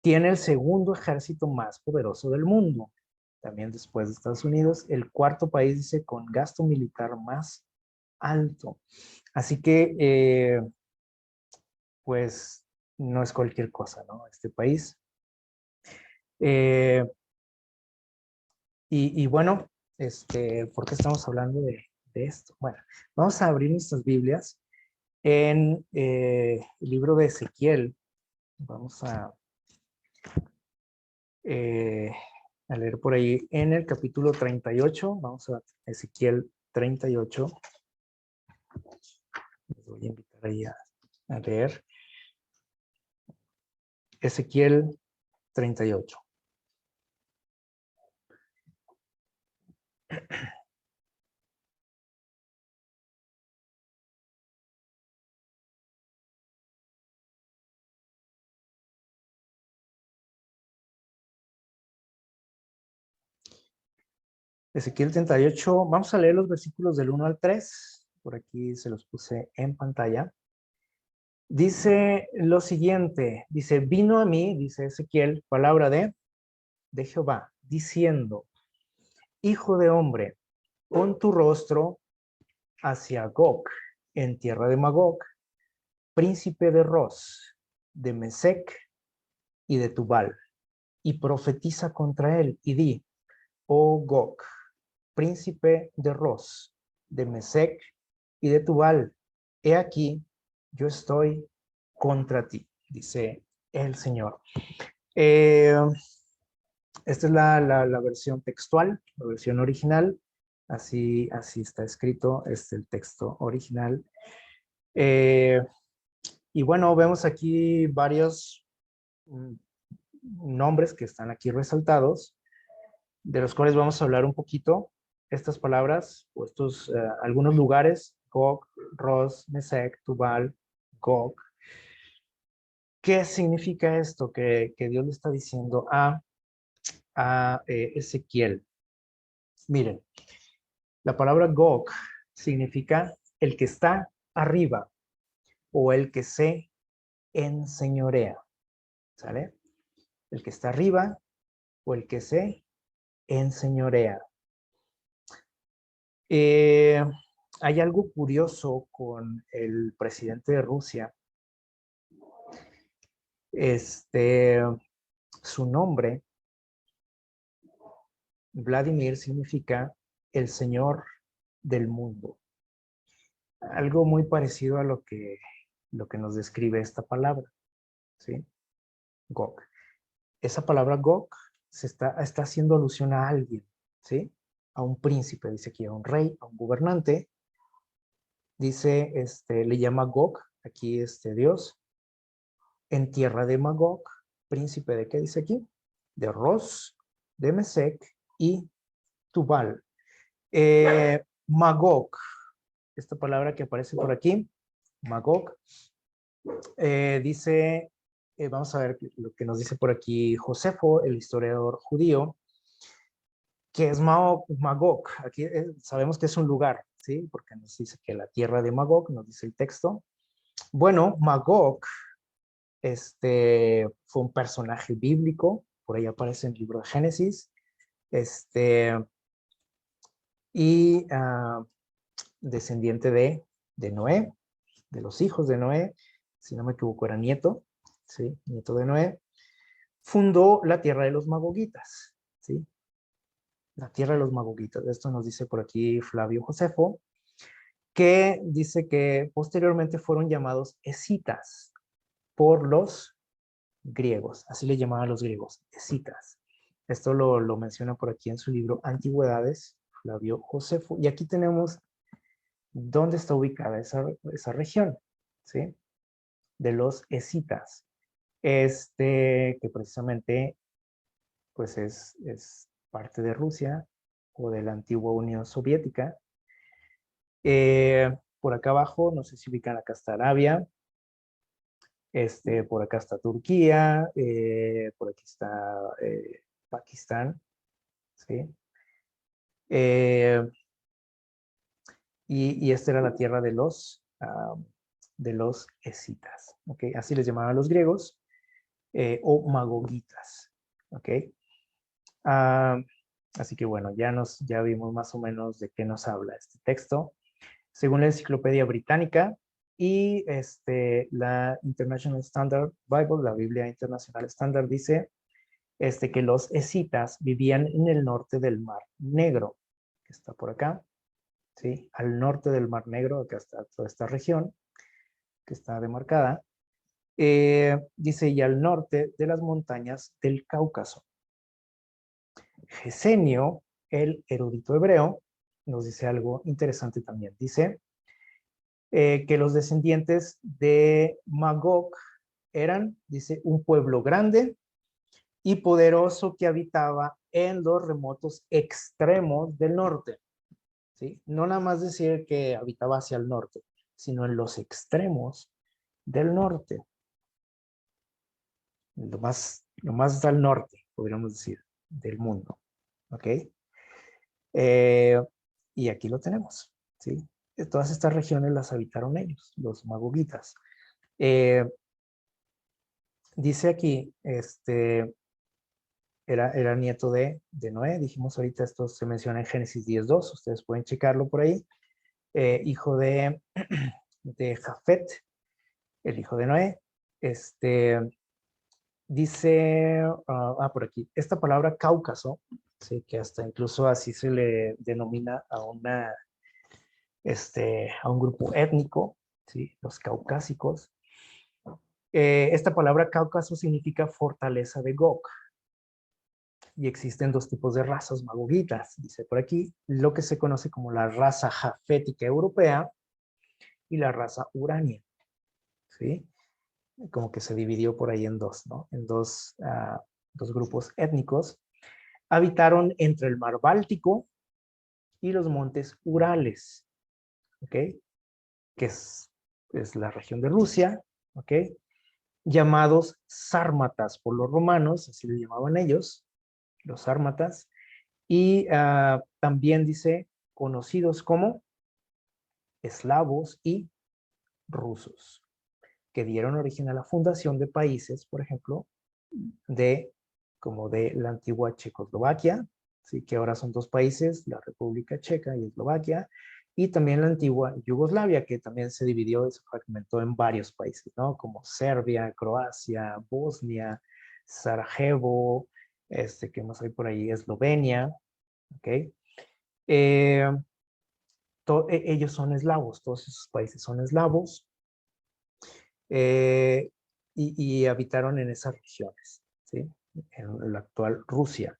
Tiene el segundo ejército más poderoso del mundo, también después de Estados Unidos, el cuarto país, dice, con gasto militar más alto. Así que, pues, no es cualquier cosa, ¿no? Este país. Eh, y bueno, ¿por qué estamos hablando de esto? Bueno, vamos a abrir nuestras Biblias en el libro de Ezequiel. Vamos a leer por ahí en el capítulo 38. Vamos a Ezequiel 38. Les voy a invitar ahí a leer. Ezequiel 38. Ezequiel 38, vamos a leer los versículos del 1 al 3. Por aquí se los puse en pantalla. Dice lo siguiente, dice, vino a mí, dice Ezequiel, palabra de Jehová, diciendo, hijo de hombre, pon tu rostro hacia Gog, en tierra de Magog, príncipe de Ros, de Mesec y de Tubal, y profetiza contra él, y di, oh Gog, príncipe de Ros, de Mesec y de Tubal, he aquí, yo estoy contra ti, dice el Señor. Esta es la versión textual, la versión original. Así está escrito, el texto original. Y bueno, vemos aquí varios nombres que están aquí resaltados, de los cuales vamos a hablar un poquito. Estas palabras, o estos algunos lugares, Gog, Ros, Mesec, Tubal, Gog. ¿Qué significa esto que Dios le está diciendo a Ezequiel? Miren, la palabra Gog significa el que está arriba o el que se enseñorea, ¿sale? El que está arriba o el que se enseñorea. Eh, Hay algo curioso con el presidente de Rusia. Su nombre, Vladimir, significa el Señor del mundo. Algo muy parecido a lo que nos describe esta palabra, ¿sí? Gog. Esa palabra Gog está haciendo alusión a alguien, ¿sí? A un príncipe, dice aquí, a un rey, a un gobernante. Dice, le llama Gog, aquí Dios, en tierra de Magog, príncipe de qué dice aquí? De Ros, de Mesec y Tubal. Magog, esta palabra que aparece por aquí, Magog, dice, vamos a ver lo que nos dice por aquí Josefo, el historiador judío, que es Magog. Aquí sabemos que es un lugar, ¿sí? Porque nos dice que la tierra de Magog, nos dice el texto. Bueno, Magog, fue un personaje bíblico, por ahí aparece en el libro de Génesis, y descendiente de Noé, de los hijos de Noé, si no me equivoco era nieto, ¿sí? Nieto de Noé, fundó la tierra de los Magogitas, ¿sí? La tierra de los Magogitas. Esto nos dice por aquí Flavio Josefo, que dice que posteriormente fueron llamados escitas por los griegos, así le llamaban los griegos, escitas. Esto lo menciona por aquí en su libro Antigüedades, Flavio Josefo, y aquí tenemos dónde está ubicada esa región, ¿sí? De los escitas, que precisamente pues es parte de Rusia o de la antigua Unión Soviética. Por acá abajo, no sé si ubican, acá está Arabia, por acá está Turquía, por aquí está Pakistán, ¿sí? Y esta era la tierra de los escitas, ¿ok? Así les llamaban los griegos, o magogitas, ¿ok? Ah, así que bueno, ya vimos más o menos de qué nos habla este texto. Según la Enciclopedia Británica y la International Standard Bible, la Biblia Internacional Estándar, dice que los escitas vivían en el norte del Mar Negro, que está por acá, ¿sí? Al norte del Mar Negro, acá está toda esta región que está demarcada. Dice, y al norte de las montañas del Cáucaso. Gesenio, el erudito hebreo, nos dice algo interesante también. Dice que los descendientes de Magog eran, dice, un pueblo grande y poderoso que habitaba en los remotos extremos del norte. ¿Sí? No nada más decir que habitaba hacia el norte, sino en los extremos del norte. Lo más al norte, podríamos decir, del mundo. ¿Ok? Y aquí lo tenemos, ¿sí? Todas estas regiones las habitaron ellos, los magogitas. Dice aquí, era nieto de Noé, dijimos ahorita, esto se menciona en Génesis 10:2, ustedes pueden checarlo por ahí. Hijo de Jafet, el hijo de Noé. Dice, por aquí, esta palabra Cáucaso, ¿sí? Que hasta incluso así se le denomina a un grupo étnico, ¿sí? Los caucásicos. Esta palabra Cáucaso significa fortaleza de Gog. Y existen dos tipos de razas magogitas, dice por aquí, lo que se conoce como la raza jafética europea y la raza urania, ¿sí? Como que se dividió por ahí en dos, ¿no? En dos grupos étnicos. Habitaron entre el mar Báltico y los montes Urales, ¿ok? Que es la región de Rusia, ¿ok? Llamados sármatas por los romanos, así le llamaban ellos, los sármatas, y también dice conocidos como eslavos y rusos, que dieron origen a la fundación de países, por ejemplo, como de la antigua Checoslovaquia, ¿sí? Que ahora son dos países, la República Checa y Eslovaquia, y también la antigua Yugoslavia, que también se dividió y se fragmentó en varios países, ¿no? Como Serbia, Croacia, Bosnia, Sarajevo, ¿qué más hay por ahí? Eslovenia, ¿ok? Ellos son eslavos, todos esos países son eslavos, eh, y habitaron en esas regiones, ¿sí? En la actual Rusia.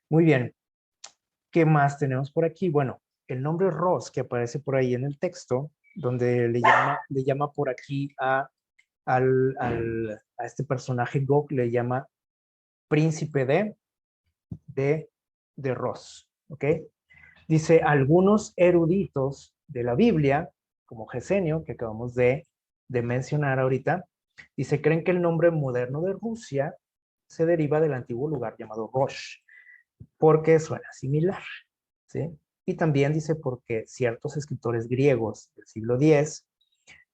Muy bien, ¿qué más tenemos por aquí? Bueno, el nombre Ros que aparece por ahí en el texto, donde le llama por aquí a este personaje Gog, le llama príncipe de Ros, ¿ok? Dice, algunos eruditos de la Biblia, como Gesenio, que acabamos de mencionar ahorita, dice, creen que el nombre moderno de Rusia se deriva del antiguo lugar llamado Rosh, porque suena similar, ¿sí? Y también dice porque ciertos escritores griegos del siglo X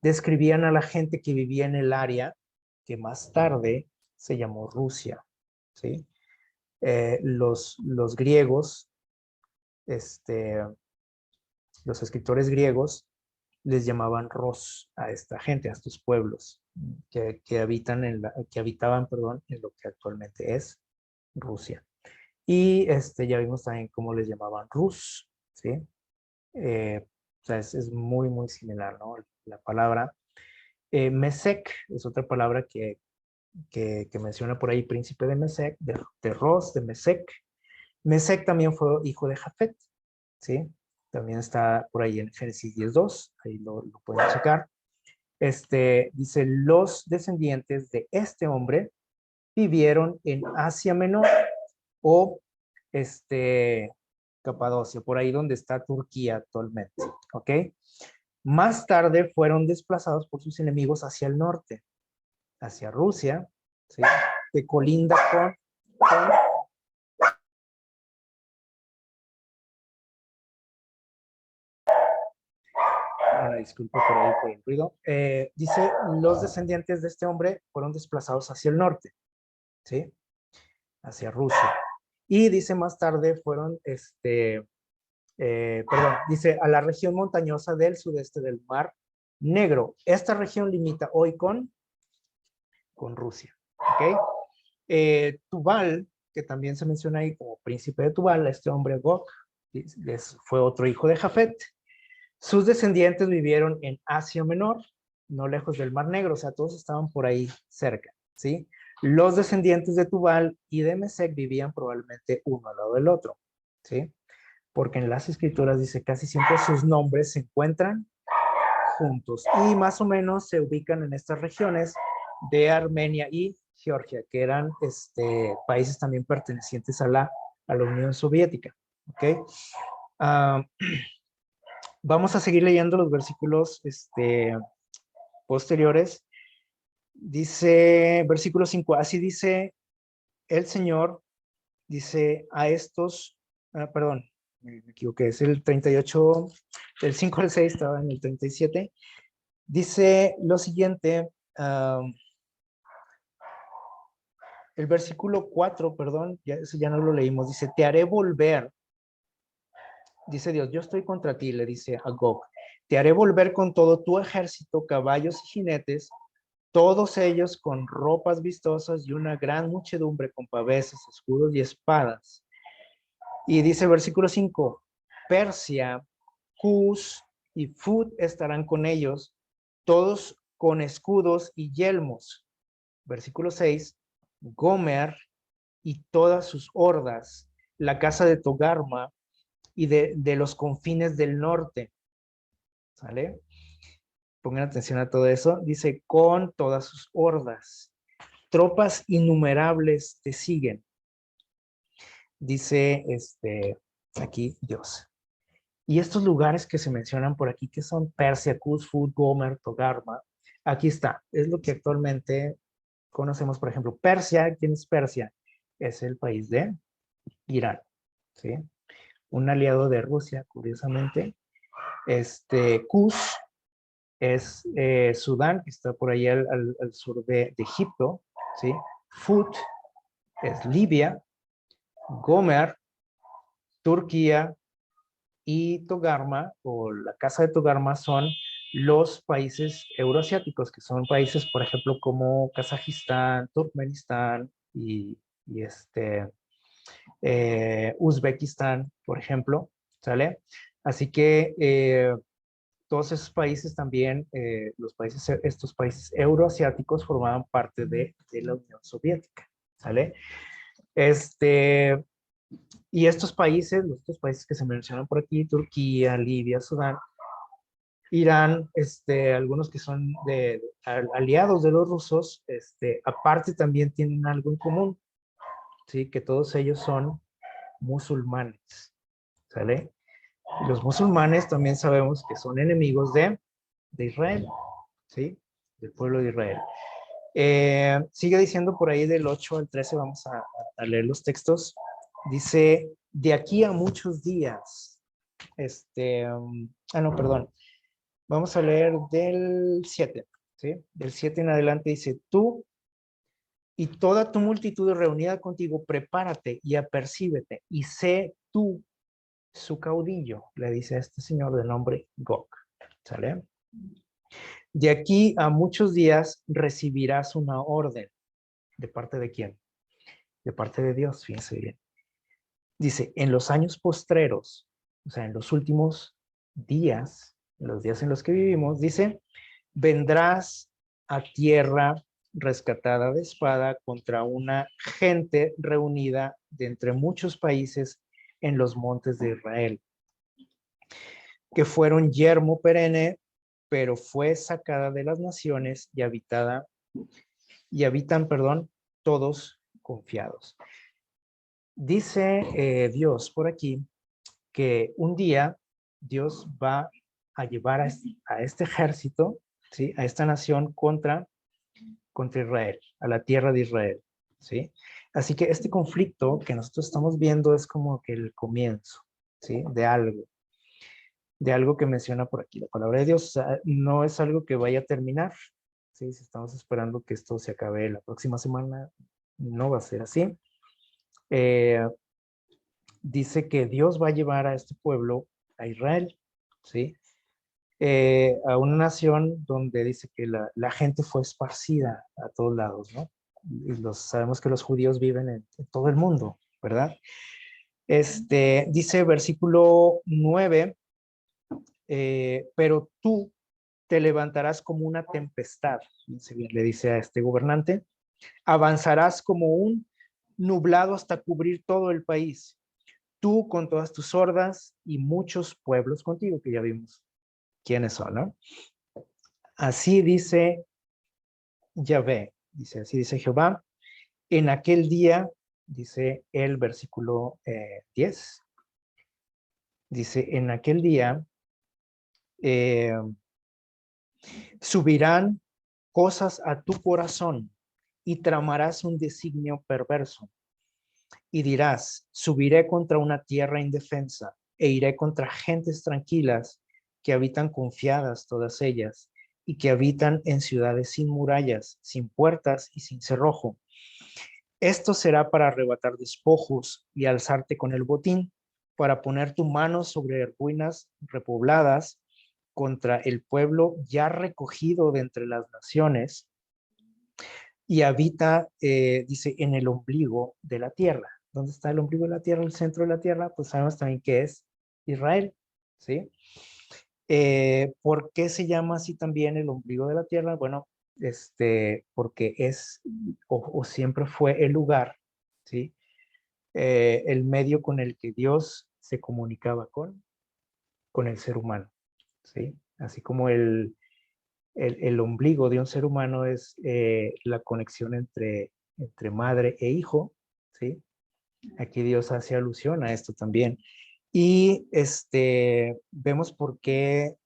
describían a la gente que vivía en el área que más tarde se llamó Rusia, ¿sí? Los griegos, los escritores griegos les llamaban Ros a esta gente, a estos pueblos que habitan que habitaban, perdón, en lo que actualmente es Rusia. Y ya vimos también cómo les llamaban Rus, ¿sí? O sea, es muy, muy similar, ¿no? La palabra. Mesec es otra palabra que menciona por ahí, príncipe de Mesec, de Ros, de Mesec. Mesec también fue hijo de Jafet, ¿sí? También está por ahí en Génesis 10:2, ahí lo pueden checar. Dice, los descendientes de este hombre vivieron en Asia Menor o Capadocia, por ahí donde está Turquía actualmente, ¿ok? Más tarde fueron desplazados por sus enemigos hacia el norte, hacia Rusia, ¿sí? Que colinda con disculpa por ahí por el ruido. Dice, los descendientes de este hombre fueron desplazados hacia el norte, ¿sí? Hacia Rusia. Y dice más tarde fueron, perdón, dice a la región montañosa del sudeste del Mar Negro. Esta región limita hoy con Rusia, ¿ok? Tubal, que también se menciona ahí como príncipe de Tubal, este hombre Gog, fue otro hijo de Jafet. Sus descendientes vivieron en Asia Menor, no lejos del Mar Negro, o sea, todos estaban por ahí cerca, ¿sí? Los descendientes de Tubal y de Mesec vivían probablemente uno al lado del otro, ¿sí? Porque en las escrituras dice casi siempre sus nombres se encuentran juntos y más o menos se ubican en estas regiones de Armenia y Georgia, que eran países también pertenecientes a la Unión Soviética, ¿ok? Vamos a seguir leyendo los versículos posteriores. Dice, versículo 5, así dice el Señor, dice a estos, perdón, me equivoqué, es el 38, del 5 al 6, estaba en el 37. Dice lo siguiente, el versículo 4, perdón, eso ya no lo leímos, dice, te haré volver, dice Dios, yo estoy contra ti, le dice a Gog, te haré volver con todo tu ejército, caballos y jinetes, todos ellos con ropas vistosas y una gran muchedumbre con paveses, escudos y espadas. Y dice versículo 5, Persia, Cus y Fut estarán con ellos, todos con escudos y yelmos. Versículo 6, Gomer y todas sus hordas, la casa de Togarma y de los confines del norte. ¿Sale? Pongan atención a todo eso. Dice, con todas sus hordas. Tropas innumerables te siguen. Dice aquí Dios. Y estos lugares que se mencionan por aquí, que son Persia, Cus, Fut, Gomer, Togarma, aquí está. Es lo que actualmente conocemos, por ejemplo, Persia. ¿Quién es Persia? Es el país de Irán, ¿sí? Un aliado de Rusia, curiosamente. Cus es Sudán, que está por ahí al sur de Egipto, ¿sí? Fut es Libia, Gomer, Turquía y Togarma, o la casa de Togarma, son los países euroasiáticos, que son países, por ejemplo, como Kazajistán, Turkmenistán y Uzbekistán, por ejemplo, ¿sale? Así que todos esos países también, estos países euroasiáticos formaban parte de la Unión Soviética, ¿sale? Y estos países que se mencionan por aquí, Turquía, Libia, Sudán, Irán, algunos que son aliados de los rusos, aparte también tienen algo en común, ¿sí? Que todos ellos son musulmanes, ¿sale? Y los musulmanes también sabemos que son enemigos de Israel, ¿sí? Del pueblo de Israel. Sigue diciendo por ahí del 8 al 13, vamos a leer los textos. Dice, de aquí a muchos días, no, perdón, vamos a leer del 7, ¿sí? Del 7 en adelante dice, tú y toda tu multitud reunida contigo, prepárate y apercíbete y sé tú su caudillo, le dice a este señor de nombre Gog, ¿sale? De aquí a muchos días recibirás una orden. ¿De parte de quién? De parte de Dios, fíjense bien. Dice, en los años postreros, o sea, en los últimos días, en los días en los que vivimos, dice, vendrás a tierra rescatada de espada contra una gente reunida de entre muchos países en los montes de Israel, que fueron yermo perenne, pero fue sacada de las naciones y habitan, perdón, todos confiados. Dice Dios por aquí que un día Dios va a llevar a este ejército, ¿sí? A esta nación contra Israel, a la tierra de Israel, ¿sí? Así que este conflicto que nosotros estamos viendo es como que el comienzo, ¿sí? De algo que menciona por aquí la palabra de Dios. O sea, no es algo que vaya a terminar, ¿sí? Si estamos esperando que esto se acabe la próxima semana, no va a ser así. Dice que Dios va a llevar a este pueblo, a Israel, ¿sí? A una nación donde dice que la gente fue esparcida a todos lados, ¿no? Y sabemos que los judíos viven en todo el mundo, ¿verdad? Dice versículo 9, pero tú te levantarás como una tempestad, le dice a este gobernante, avanzarás como un nublado hasta cubrir todo el país, tú con todas tus hordas y muchos pueblos contigo, que ya vimos quiénes son, ¿no? Así dice Yahvé, dice, así dice Jehová, en aquel día, dice el versículo 10, dice, en aquel día eh, subirán cosas a tu corazón y tramarás un designio perverso y dirás, subiré contra una tierra indefensa e iré contra gentes tranquilas que habitan confiadas todas ellas y que habitan en ciudades sin murallas, sin puertas y sin cerrojo. Esto será para arrebatar despojos y alzarte con el botín, para poner tu mano sobre ruinas repobladas contra el pueblo ya recogido de entre las naciones y habita, dice, en el ombligo de la tierra. ¿Dónde está el ombligo de la tierra? El centro de la tierra, pues sabemos también que es Israel, ¿sí? ¿Por qué se llama así también el ombligo de la tierra? Bueno, porque es o siempre fue el lugar, ¿sí? El medio con el que Dios se comunicaba con el ser humano, ¿sí? Así como el ombligo de un ser humano es la conexión entre madre e hijo, ¿sí? Aquí Dios hace alusión a esto también. Y vemos por qué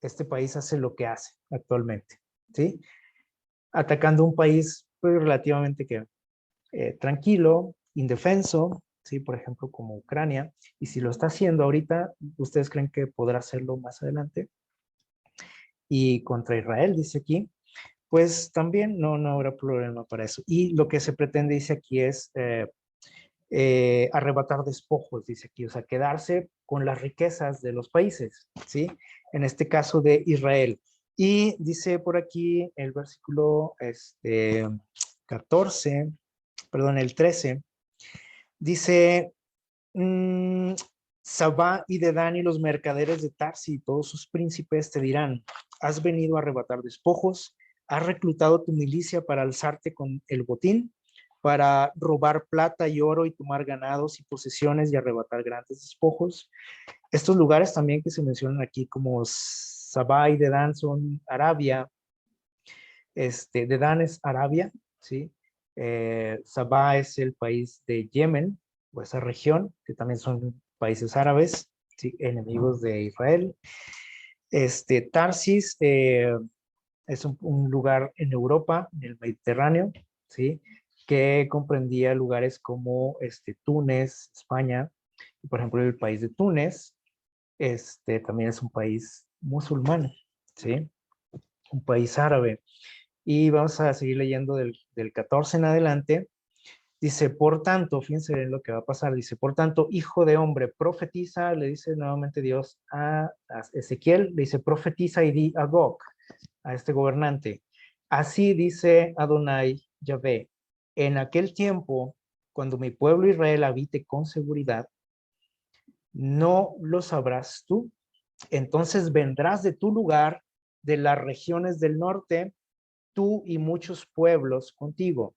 este país hace lo que hace actualmente, ¿sí? Atacando un país pues, relativamente tranquilo, indefenso, ¿sí? Por ejemplo, como Ucrania. Y si lo está haciendo ahorita, ¿ustedes creen que podrá hacerlo más adelante? Y contra Israel, dice aquí, pues también no habrá problema para eso. Y lo que se pretende, dice aquí, es arrebatar despojos, dice aquí, o sea, quedarse con las riquezas de los países, ¿sí? En este caso de Israel. Y dice por aquí el versículo 14, perdón, el 13, dice, Sabá y Dedán y los mercaderes de Tarsi y todos sus príncipes te dirán, has venido a arrebatar despojos, has reclutado tu milicia para alzarte con el botín, para robar plata y oro y tomar ganados y posesiones y arrebatar grandes despojos. Estos lugares también que se mencionan aquí como Sabá y Dedán son Arabia, Dedán es Arabia, ¿sí? Sabá es el país de Yemen, o esa región, que también son países árabes, ¿sí? Enemigos de Israel. Tarsis es un lugar en Europa, en el Mediterráneo, ¿sí? Que comprendía lugares como Túnez, España, y por ejemplo el país de Túnez, también es un país musulmán, ¿sí? Un país árabe. Y vamos a seguir leyendo del 14 en adelante. Dice, por tanto, fíjense en lo que va a pasar, dice, por tanto, hijo de hombre, profetiza, le dice nuevamente Dios a Ezequiel, le dice, profetiza y di a Gog, a este gobernante. Así dice Adonai Yahvé, en aquel tiempo, cuando mi pueblo Israel habite con seguridad, no lo sabrás tú. Entonces vendrás de tu lugar, de las regiones del norte, tú y muchos pueblos contigo.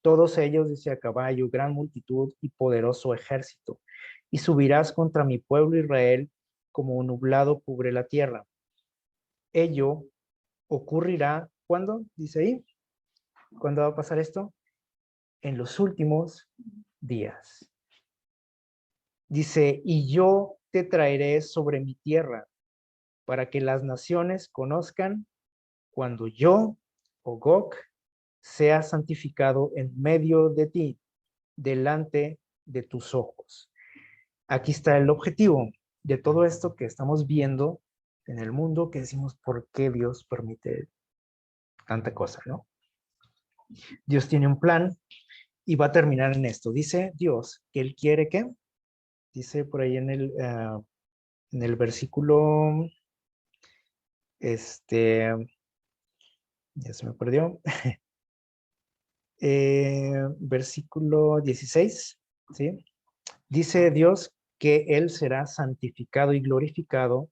Todos ellos, dice, a caballo, gran multitud y poderoso ejército. Y subirás contra mi pueblo Israel como un nublado cubre la tierra. Ello ocurrirá, ¿cuándo? Dice ahí. ¿Cuándo va a pasar esto? En los últimos días. Dice, y yo te traeré sobre mi tierra para que las naciones conozcan cuando yo, oh Gog, sea santificado en medio de ti, delante de tus ojos. Aquí está el objetivo de todo esto que estamos viendo en el mundo, que decimos, ¿por qué Dios permite tanta cosa, no? Dios tiene un plan y va a terminar en esto. Dice Dios que Él quiere que, dice por ahí en el versículo, ya se me perdió, versículo 16, ¿sí? Dice Dios que Él será santificado y glorificado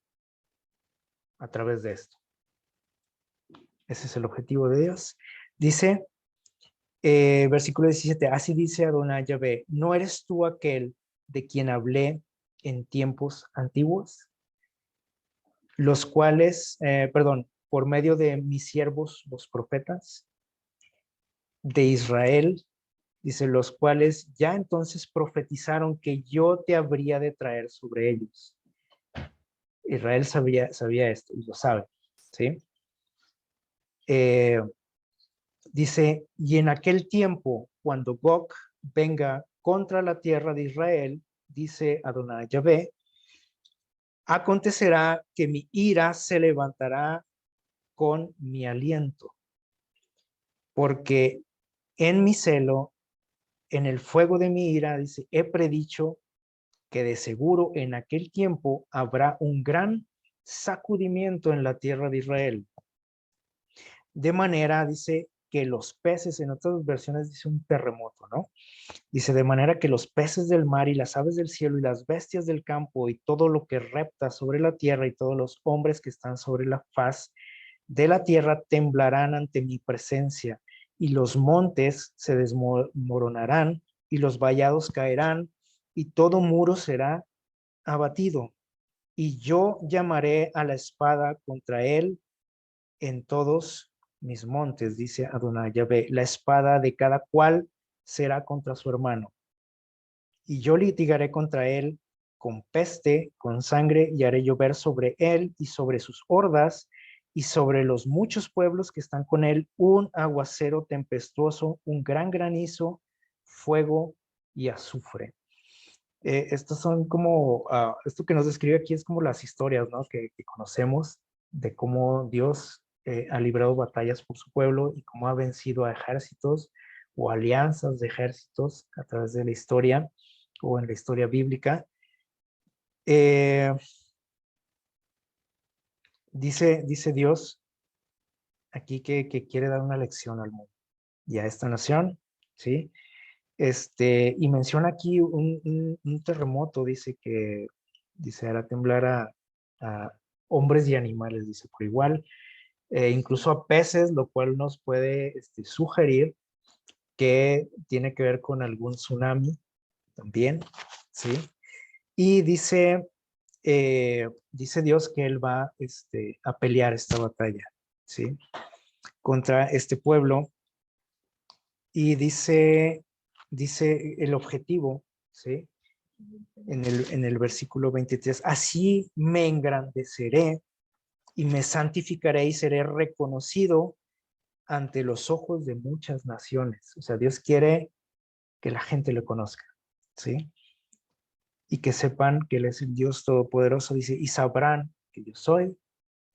a través de esto. Ese es el objetivo de Dios. Dice, versículo 17, así dice Adonai Yahvé, ¿no eres tú aquel de quien hablé en tiempos antiguos? Los cuales, por medio de mis siervos, los profetas de Israel, dice, los cuales ya entonces profetizaron que yo te habría de traer sobre ellos. Israel sabía esto y lo sabe, ¿sí? Dice, y en aquel tiempo, cuando Gog venga contra la tierra de Israel, dice Adonai Yahvé, acontecerá que mi ira se levantará con mi aliento, porque en mi celo, en el fuego de mi ira, dice, he predicho que de seguro en aquel tiempo habrá un gran sacudimiento en la tierra de Israel. De manera, dice, que los peces, en otras versiones dice un terremoto, ¿no? Dice, de manera que los peces del mar y las aves del cielo y las bestias del campo y todo lo que repta sobre la tierra y todos los hombres que están sobre la faz de la tierra temblarán ante mi presencia y los montes se desmoronarán y los vallados caerán y todo muro será abatido. Y yo llamaré a la espada contra él en todos mis montes, dice Adonai Yahvé, la espada de cada cual será contra su hermano. Y yo litigaré contra él con peste, con sangre, y haré llover sobre él y sobre sus hordas y sobre los muchos pueblos que están con él un aguacero tempestuoso, un gran granizo, fuego y azufre. Estos son como, esto que nos describe aquí es como las historias, ¿no? que conocemos de cómo Dios ha librado batallas por su pueblo y cómo ha vencido a ejércitos o alianzas de ejércitos a través de la historia o en la historia bíblica. Eh, dice Dios aquí que quiere dar una lección al mundo y a esta nación, ¿sí? Y menciona aquí un terremoto, dice, hará temblar a hombres y animales, dice, por igual, incluso a peces, lo cual nos puede sugerir que tiene que ver con algún tsunami también, ¿sí? Y dice Dios que Él va a pelear esta batalla, ¿sí? Contra este pueblo. Y dice el objetivo, ¿sí? En el versículo 23, así me engrandeceré y me santificaré y seré reconocido ante los ojos de muchas naciones. O sea, Dios quiere que la gente lo conozca, ¿sí? Y que sepan que Él es el Dios Todopoderoso, dice, y sabrán que yo soy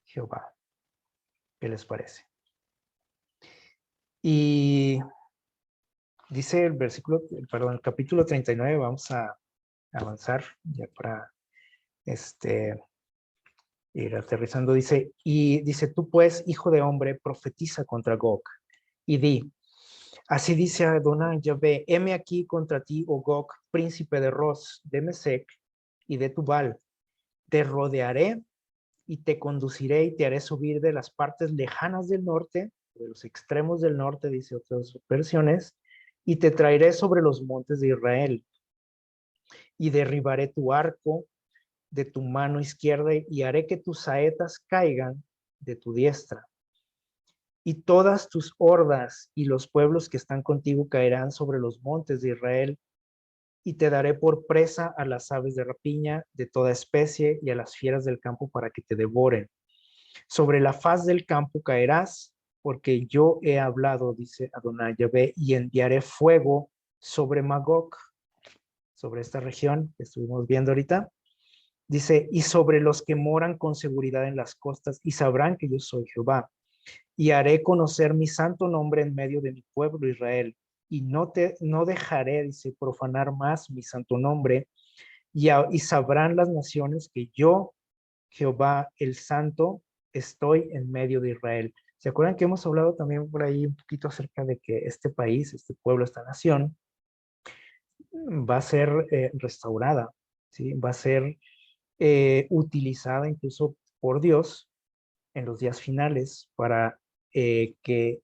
Jehová. ¿Qué les parece? Y Dice el versículo, perdón, el capítulo 39, vamos a avanzar ya para ir aterrizando. Dice, y dice, tú pues, hijo de hombre, profetiza contra Gog y di, así dice Adonai Yahvé, heme aquí contra ti, oh Gog, príncipe de Ros, de Mesec y de Tubal. Te rodearé y te conduciré y te haré subir de las partes lejanas del norte, de los extremos del norte, dice otras versiones, y te traeré sobre los montes de Israel y derribaré tu arco de tu mano izquierda y haré que tus saetas caigan de tu diestra. Y todas tus hordas y los pueblos que están contigo caerán sobre los montes de Israel, y te daré por presa a las aves de rapiña de toda especie y a las fieras del campo para que te devoren. Sobre la faz del campo caerás, porque yo he hablado, dice Adonai Yahvé, y enviaré fuego sobre Magog, sobre esta región que estuvimos viendo ahorita. Dice, y sobre los que moran con seguridad en las costas, y sabrán que yo soy Jehová. Y haré conocer mi santo nombre en medio de mi pueblo Israel, y no dejaré, dice, profanar más mi santo nombre, y sabrán las naciones que yo, Jehová el Santo, estoy en medio de Israel. ¿Se acuerdan que hemos hablado también por ahí un poquito acerca de que este país, este pueblo, esta nación, va a ser restaurada, ¿sí? Va a ser utilizada incluso por Dios en los días finales para que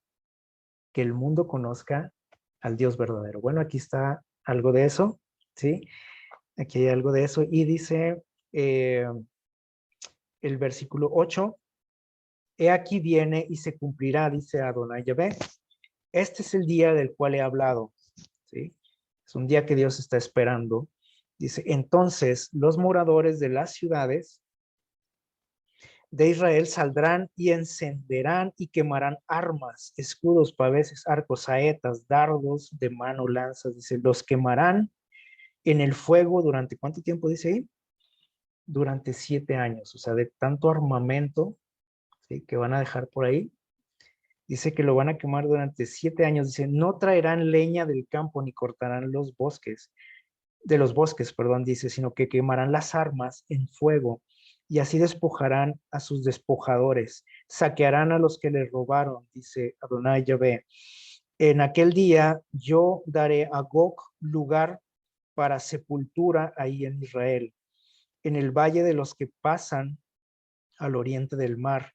el mundo conozca al Dios verdadero. Bueno, aquí está algo de eso, ¿sí? Aquí hay algo de eso y dice el versículo 8, he aquí viene y se cumplirá, dice Adonai Yahvé. Este es el día del cual he hablado, ¿sí? Es un día que Dios está esperando. Dice, entonces los moradores de las ciudades de Israel saldrán y encenderán y quemarán armas, escudos, paveses, arcos, saetas, dardos de mano, lanzas. Dice, los quemarán en el fuego durante, ¿cuánto tiempo dice ahí? Durante 7 años, o sea, de tanto armamento, ¿sí? Que van a dejar por ahí. Dice que lo van a quemar durante 7 años. Dice, no traerán leña del campo ni cortarán los bosques, de los bosques, perdón, dice, sino que quemarán las armas en fuego y así despojarán a sus despojadores, saquearán a los que les robaron, dice Adonai Yahvé. En aquel día yo daré a Gog lugar para sepultura ahí en Israel, en el valle de los que pasan al oriente del mar,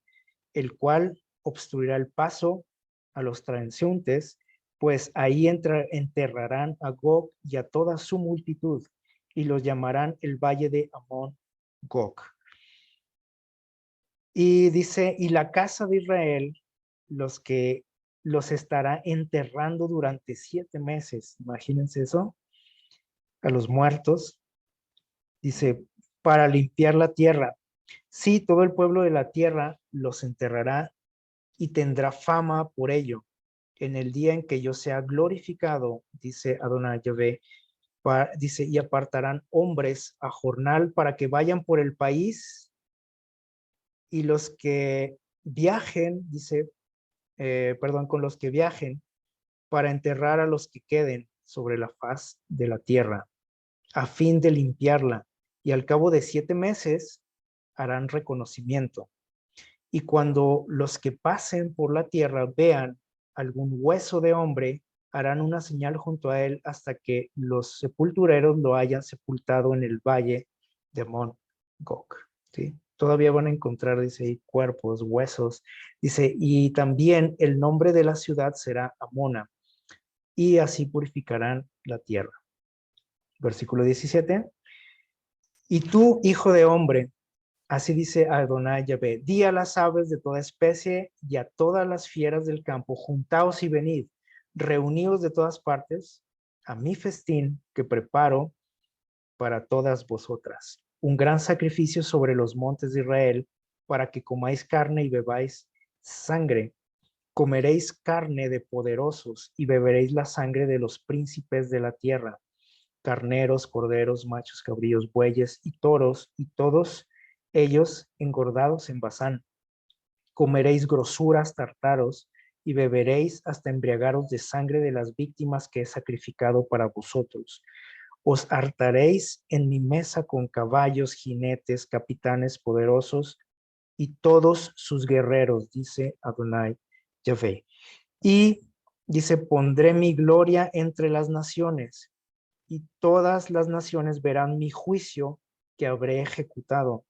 el cual obstruirá el paso a los transeúntes, pues ahí enterrarán a Gog y a toda su multitud, y los llamarán el valle de Amón Gog. Y dice, y la casa de Israel, los estará enterrando durante 7 meses. Imagínense eso, a los muertos. Dice, para limpiar la tierra. Sí, todo el pueblo de la tierra los enterrará y tendrá fama por ello. En el día en que yo sea glorificado, dice Adonai Yahvé, dice, y apartarán hombres a jornal para que vayan por el país, y los que viajen, dice, perdón, con los que viajen para enterrar a los que queden sobre la faz de la tierra, a fin de limpiarla, y al cabo de 7 meses harán reconocimiento. Y cuando los que pasen por la tierra vean algún hueso de hombre, harán una señal junto a él hasta que los sepultureros lo hayan sepultado en el valle de Amón Gog. ¿Sí? Todavía van a encontrar, dice ahí, cuerpos, huesos. Dice, y también el nombre de la ciudad será Amona, y así purificarán la tierra. Versículo 17. Y tú, hijo de hombre, así dice Adonai Yahvé, di a las aves de toda especie y a todas las fieras del campo, juntaos y venid, reuníos de todas partes, a mi festín que preparo para todas vosotras. Un gran sacrificio sobre los montes de Israel, para que comáis carne y bebáis sangre. Comeréis carne de poderosos y beberéis la sangre de los príncipes de la tierra, carneros, corderos, machos, cabríos, bueyes y toros, y todos ellos engordados en Basán. Comeréis grosuras, tartaros y beberéis hasta embriagaros de sangre de las víctimas que he sacrificado para vosotros. Os hartaréis en mi mesa con caballos, jinetes, capitanes poderosos y todos sus guerreros, dice Adonai Yahvé. Y dice, pondré mi gloria entre las naciones y todas las naciones verán mi juicio que habré ejecutado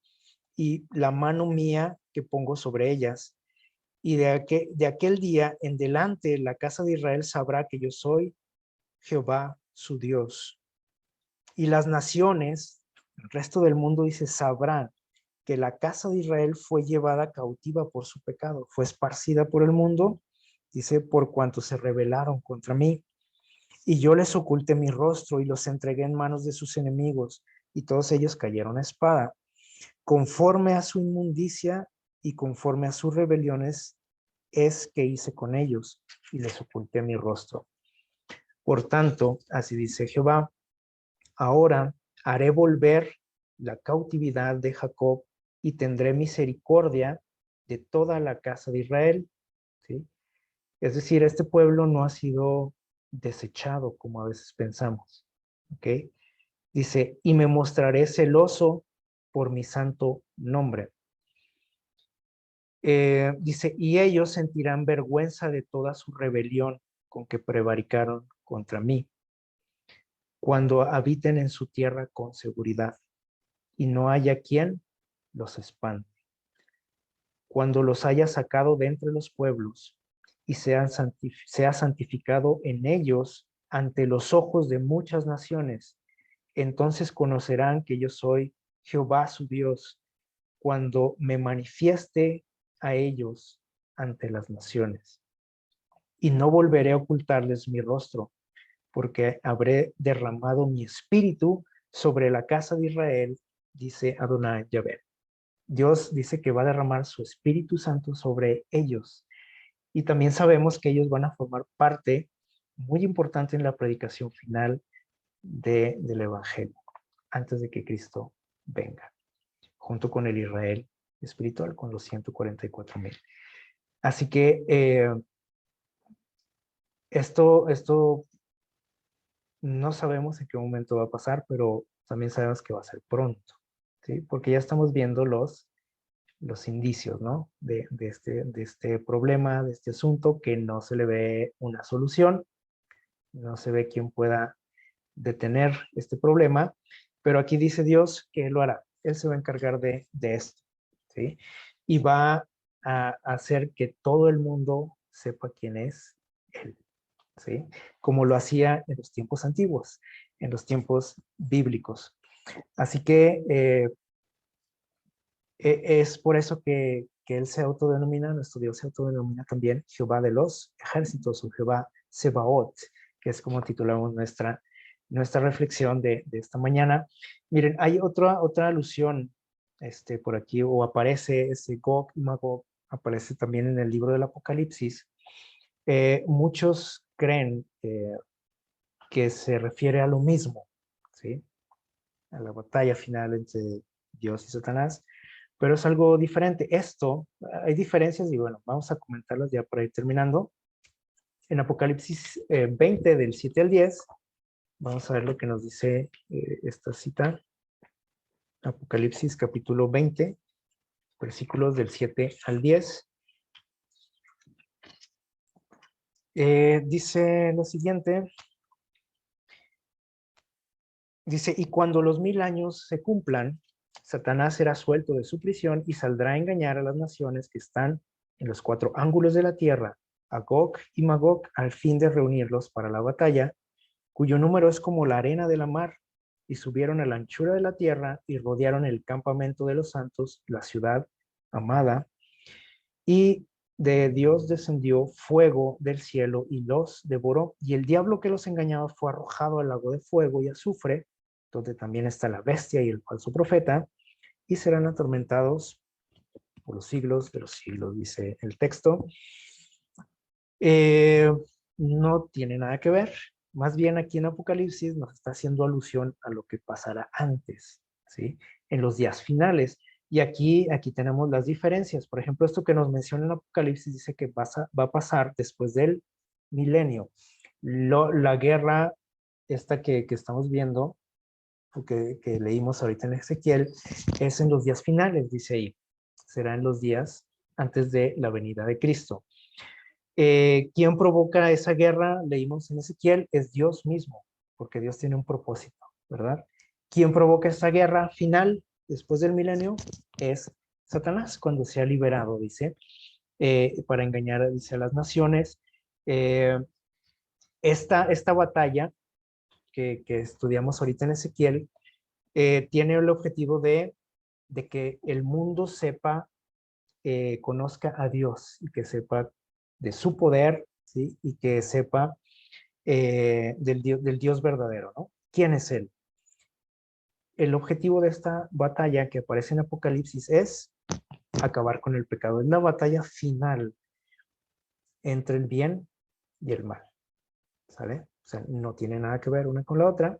y la mano mía que pongo sobre ellas. Y de aquel día en delante la casa de Israel sabrá que yo soy Jehová su Dios. Y las naciones, el resto del mundo dice, sabrán que la casa de Israel fue llevada cautiva por su pecado, fue esparcida por el mundo, dice, por cuanto se rebelaron contra mí. Y yo les oculté mi rostro y los entregué en manos de sus enemigos, y todos ellos cayeron a espada. Conforme a su inmundicia y conforme a sus rebeliones es que hice con ellos, y les oculté mi rostro. Por tanto, así dice Jehová, ahora haré volver la cautividad de Jacob y tendré misericordia de toda la casa de Israel. ¿Sí? Es decir, este pueblo no ha sido desechado como a veces pensamos. ¿Ok? Dice, y me mostraré celoso por mi santo nombre. Dice, y ellos sentirán vergüenza de toda su rebelión con que prevaricaron contra mí, cuando habiten en su tierra con seguridad, y no haya quien los espante. Cuando los haya sacado de entre los pueblos, y sea santificado en ellos ante los ojos de muchas naciones, entonces conocerán que yo soy Jehová su Dios, cuando me manifieste a ellos ante las naciones. Y no volveré a ocultarles mi rostro, porque habré derramado mi espíritu sobre la casa de Israel, dice Adonai Yahvé. Dios dice que va a derramar su Espíritu Santo sobre ellos. Y también sabemos que ellos van a formar parte muy importante en la predicación final del Evangelio, antes de que Cristo venga, junto con el Israel espiritual, con los 144,000. Así que esto no sabemos en qué momento va a pasar, pero también sabemos que va a ser pronto, ¿sí? Porque ya estamos viendo los indicios, ¿no? De este problema, de este asunto, que no se le ve una solución, no se ve quién pueda detener este problema, pero aquí dice Dios que Él lo hará. Él se va a encargar de esto, ¿sí? Y va a hacer que todo el mundo sepa quién es Él, ¿sí? Como lo hacía en los tiempos antiguos, en los tiempos bíblicos. Así que es por eso que Él se autodenomina, nuestro Dios se autodenomina también Jehová de los ejércitos o Jehová Sebaot, que es como titulamos nuestra reflexión de esta mañana. Miren, hay otra alusión por aquí, o aparece ese Gog y Magog, aparece también en el libro del Apocalipsis. Muchos creen que se refiere a lo mismo, ¿sí? A la batalla final entre Dios y Satanás, pero es algo diferente. Hay diferencias y bueno, vamos a comentarlas ya para ir terminando. En Apocalipsis 20, del 7 al 10, vamos a ver lo que nos dice esta cita. Apocalipsis capítulo 20, versículos del 7 al 10. Dice lo siguiente. Dice, y cuando los 1000 años se cumplan, Satanás será suelto de su prisión y saldrá a engañar a las naciones que están en los 4 ángulos de la tierra, a Gog y Magog, al fin de reunirlos para la batalla, cuyo número es como la arena de la mar, y subieron a la anchura de la tierra y rodearon el campamento de los santos, la ciudad amada, y de Dios descendió fuego del cielo y los devoró, y el diablo que los engañaba fue arrojado al lago de fuego y azufre, donde también está la bestia y el falso profeta, y serán atormentados por los siglos de los siglos, dice el texto. No tiene nada que ver. Más bien aquí en Apocalipsis nos está haciendo alusión a lo que pasará antes, ¿sí? En los días finales. Y aquí tenemos las diferencias. Por ejemplo, esto que nos menciona en Apocalipsis dice que va a pasar después del milenio. La guerra esta que estamos viendo, o que leímos ahorita en Ezequiel, es en los días finales, dice ahí. Será en los días antes de la venida de Cristo. ¿Quién provoca esa guerra? Leímos en Ezequiel, es Dios mismo, porque Dios tiene un propósito, ¿verdad? ¿Quién provoca esa guerra final después del milenio? Es Satanás, cuando se ha liberado, dice, para engañar, dice, a las naciones. Eh, esta batalla que estudiamos ahorita en Ezequiel tiene el objetivo de que el mundo sepa, conozca a Dios y que sepa de su poder, ¿sí? Y que sepa del Dios verdadero, ¿no? ¿Quién es Él? El objetivo de esta batalla que aparece en Apocalipsis es acabar con el pecado. Es la batalla final entre el bien y el mal, ¿sale? O sea, no tiene nada que ver una con la otra.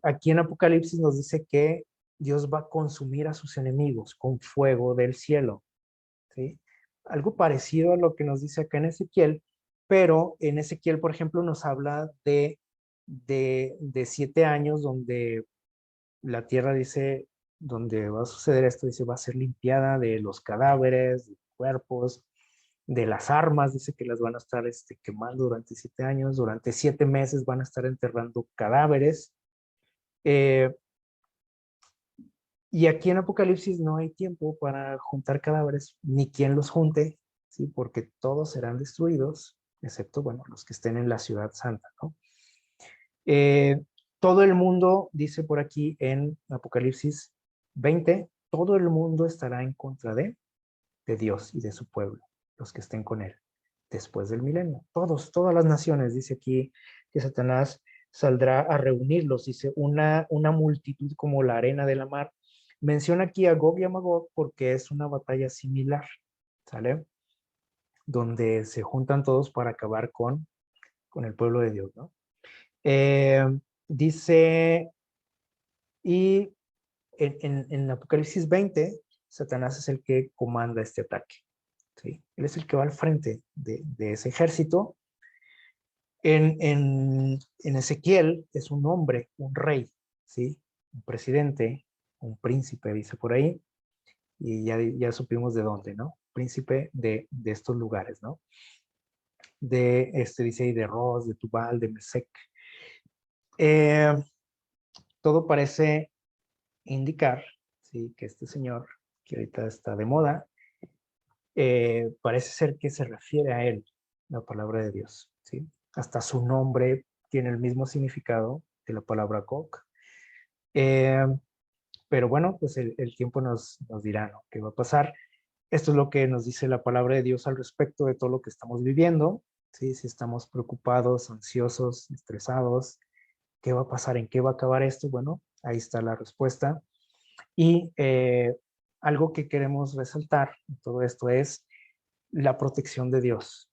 Aquí en Apocalipsis nos dice que Dios va a consumir a sus enemigos con fuego del cielo, ¿sí? Algo parecido a lo que nos dice acá en Ezequiel, pero en Ezequiel, por ejemplo, nos habla de 7 años donde la tierra dice, donde va a suceder esto, dice, va a ser limpiada de los cadáveres, de cuerpos, de las armas, dice que las van a estar quemando durante 7 años, durante 7 meses van a estar enterrando cadáveres. Y aquí en Apocalipsis no hay tiempo para juntar cadáveres, ni quien los junte, ¿sí? Porque todos serán destruidos, excepto, bueno, los que estén en la ciudad santa, ¿no? Eh, Todo el mundo, dice por aquí en Apocalipsis 20, todo el mundo estará en contra de Dios y de su pueblo, los que estén con él, después del milenio. Todas las naciones, dice aquí que Satanás saldrá a reunirlos, dice una multitud como la arena de la mar. Menciona aquí a Gog y a Magog porque es una batalla similar, ¿sale? Donde se juntan todos para acabar con el pueblo de Dios, ¿no? Eh, Dice, y en Apocalipsis 20, Satanás es el que comanda este ataque, ¿sí? Él es el que va al frente de ese ejército. En Ezequiel es un hombre, un rey, ¿sí? Un presidente, un príncipe, dice por ahí, y ya supimos de dónde, ¿no? Príncipe de estos lugares, ¿no? Dice ahí, de Ros, de Tubal, de Mesec. Eh, Todo parece indicar, ¿sí? Que este señor, que ahorita está de moda, parece ser que se refiere a él, la palabra de Dios, ¿sí? Hasta su nombre tiene el mismo significado de la palabra Gog. Eh, pero bueno, pues el tiempo nos dirá, ¿no? ¿Qué va a pasar? Esto es lo que nos dice la palabra de Dios al respecto de todo lo que estamos viviendo, ¿sí? Si estamos preocupados, ansiosos, estresados, ¿qué va a pasar? ¿En qué va a acabar esto? Bueno, ahí está la respuesta. Y algo que queremos resaltar en todo esto es la protección de Dios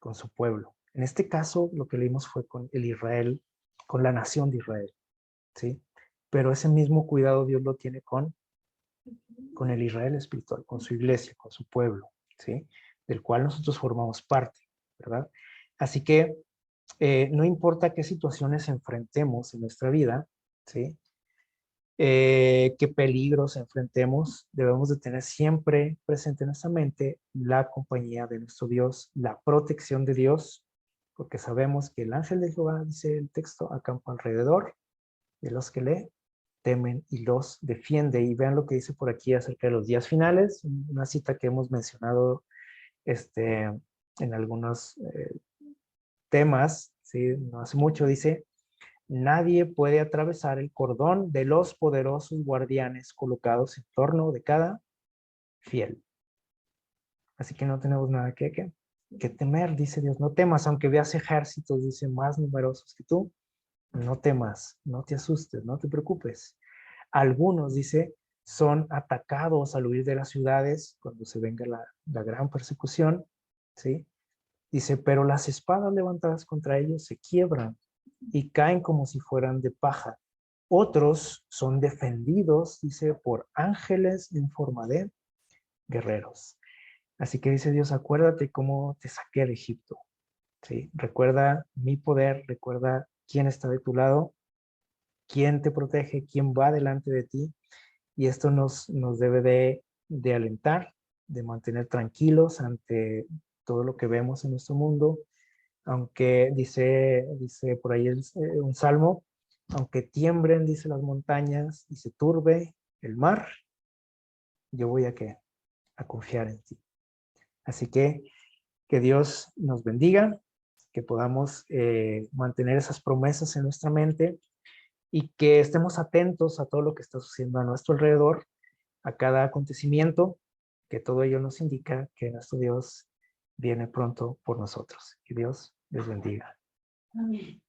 con su pueblo. En este caso, lo que leímos fue con el Israel, con la nación de Israel, ¿sí? Pero ese mismo cuidado Dios lo tiene con el Israel espiritual, con su iglesia, con su pueblo, ¿sí? Del cual nosotros formamos parte, ¿verdad? Así que no importa qué situaciones enfrentemos en nuestra vida, ¿sí? Qué peligros enfrentemos, debemos de tener siempre presente en nuestra mente la compañía de nuestro Dios, la protección de Dios, porque sabemos que el ángel de Jehová, dice el texto, acampa alrededor de los que le temen y los defiende. Y vean lo que dice por aquí acerca de los días finales, una cita que hemos mencionado en algunos temas, ¿sí? No hace mucho, dice: nadie puede atravesar el cordón de los poderosos guardianes colocados en torno de cada fiel. Así que no tenemos nada que temer, dice Dios. No temas, aunque veas ejércitos, dice, más numerosos que tú. No temas, no te asustes, no te preocupes. Algunos, dice, son atacados al huir de las ciudades cuando se venga la gran persecución, ¿sí? Dice, pero las espadas levantadas contra ellos se quiebran y caen como si fueran de paja. Otros son defendidos, dice, por ángeles en forma de guerreros. Así que dice Dios, acuérdate cómo te saqué de Egipto. ¿Sí? Recuerda mi poder, recuerda quién está de tu lado, quién te protege, quién va delante de ti. Y esto nos debe de alentar, de mantener tranquilos ante todo lo que vemos en nuestro mundo. Aunque dice por ahí un salmo, aunque tiemblen, dice las montañas, y se turbe el mar, yo voy a confiar en ti. Así que Dios nos bendiga, que podamos mantener esas promesas en nuestra mente y que estemos atentos a todo lo que está sucediendo a nuestro alrededor, a cada acontecimiento, que todo ello nos indica que nuestro Dios viene pronto por nosotros. Que Dios les bendiga. Amén.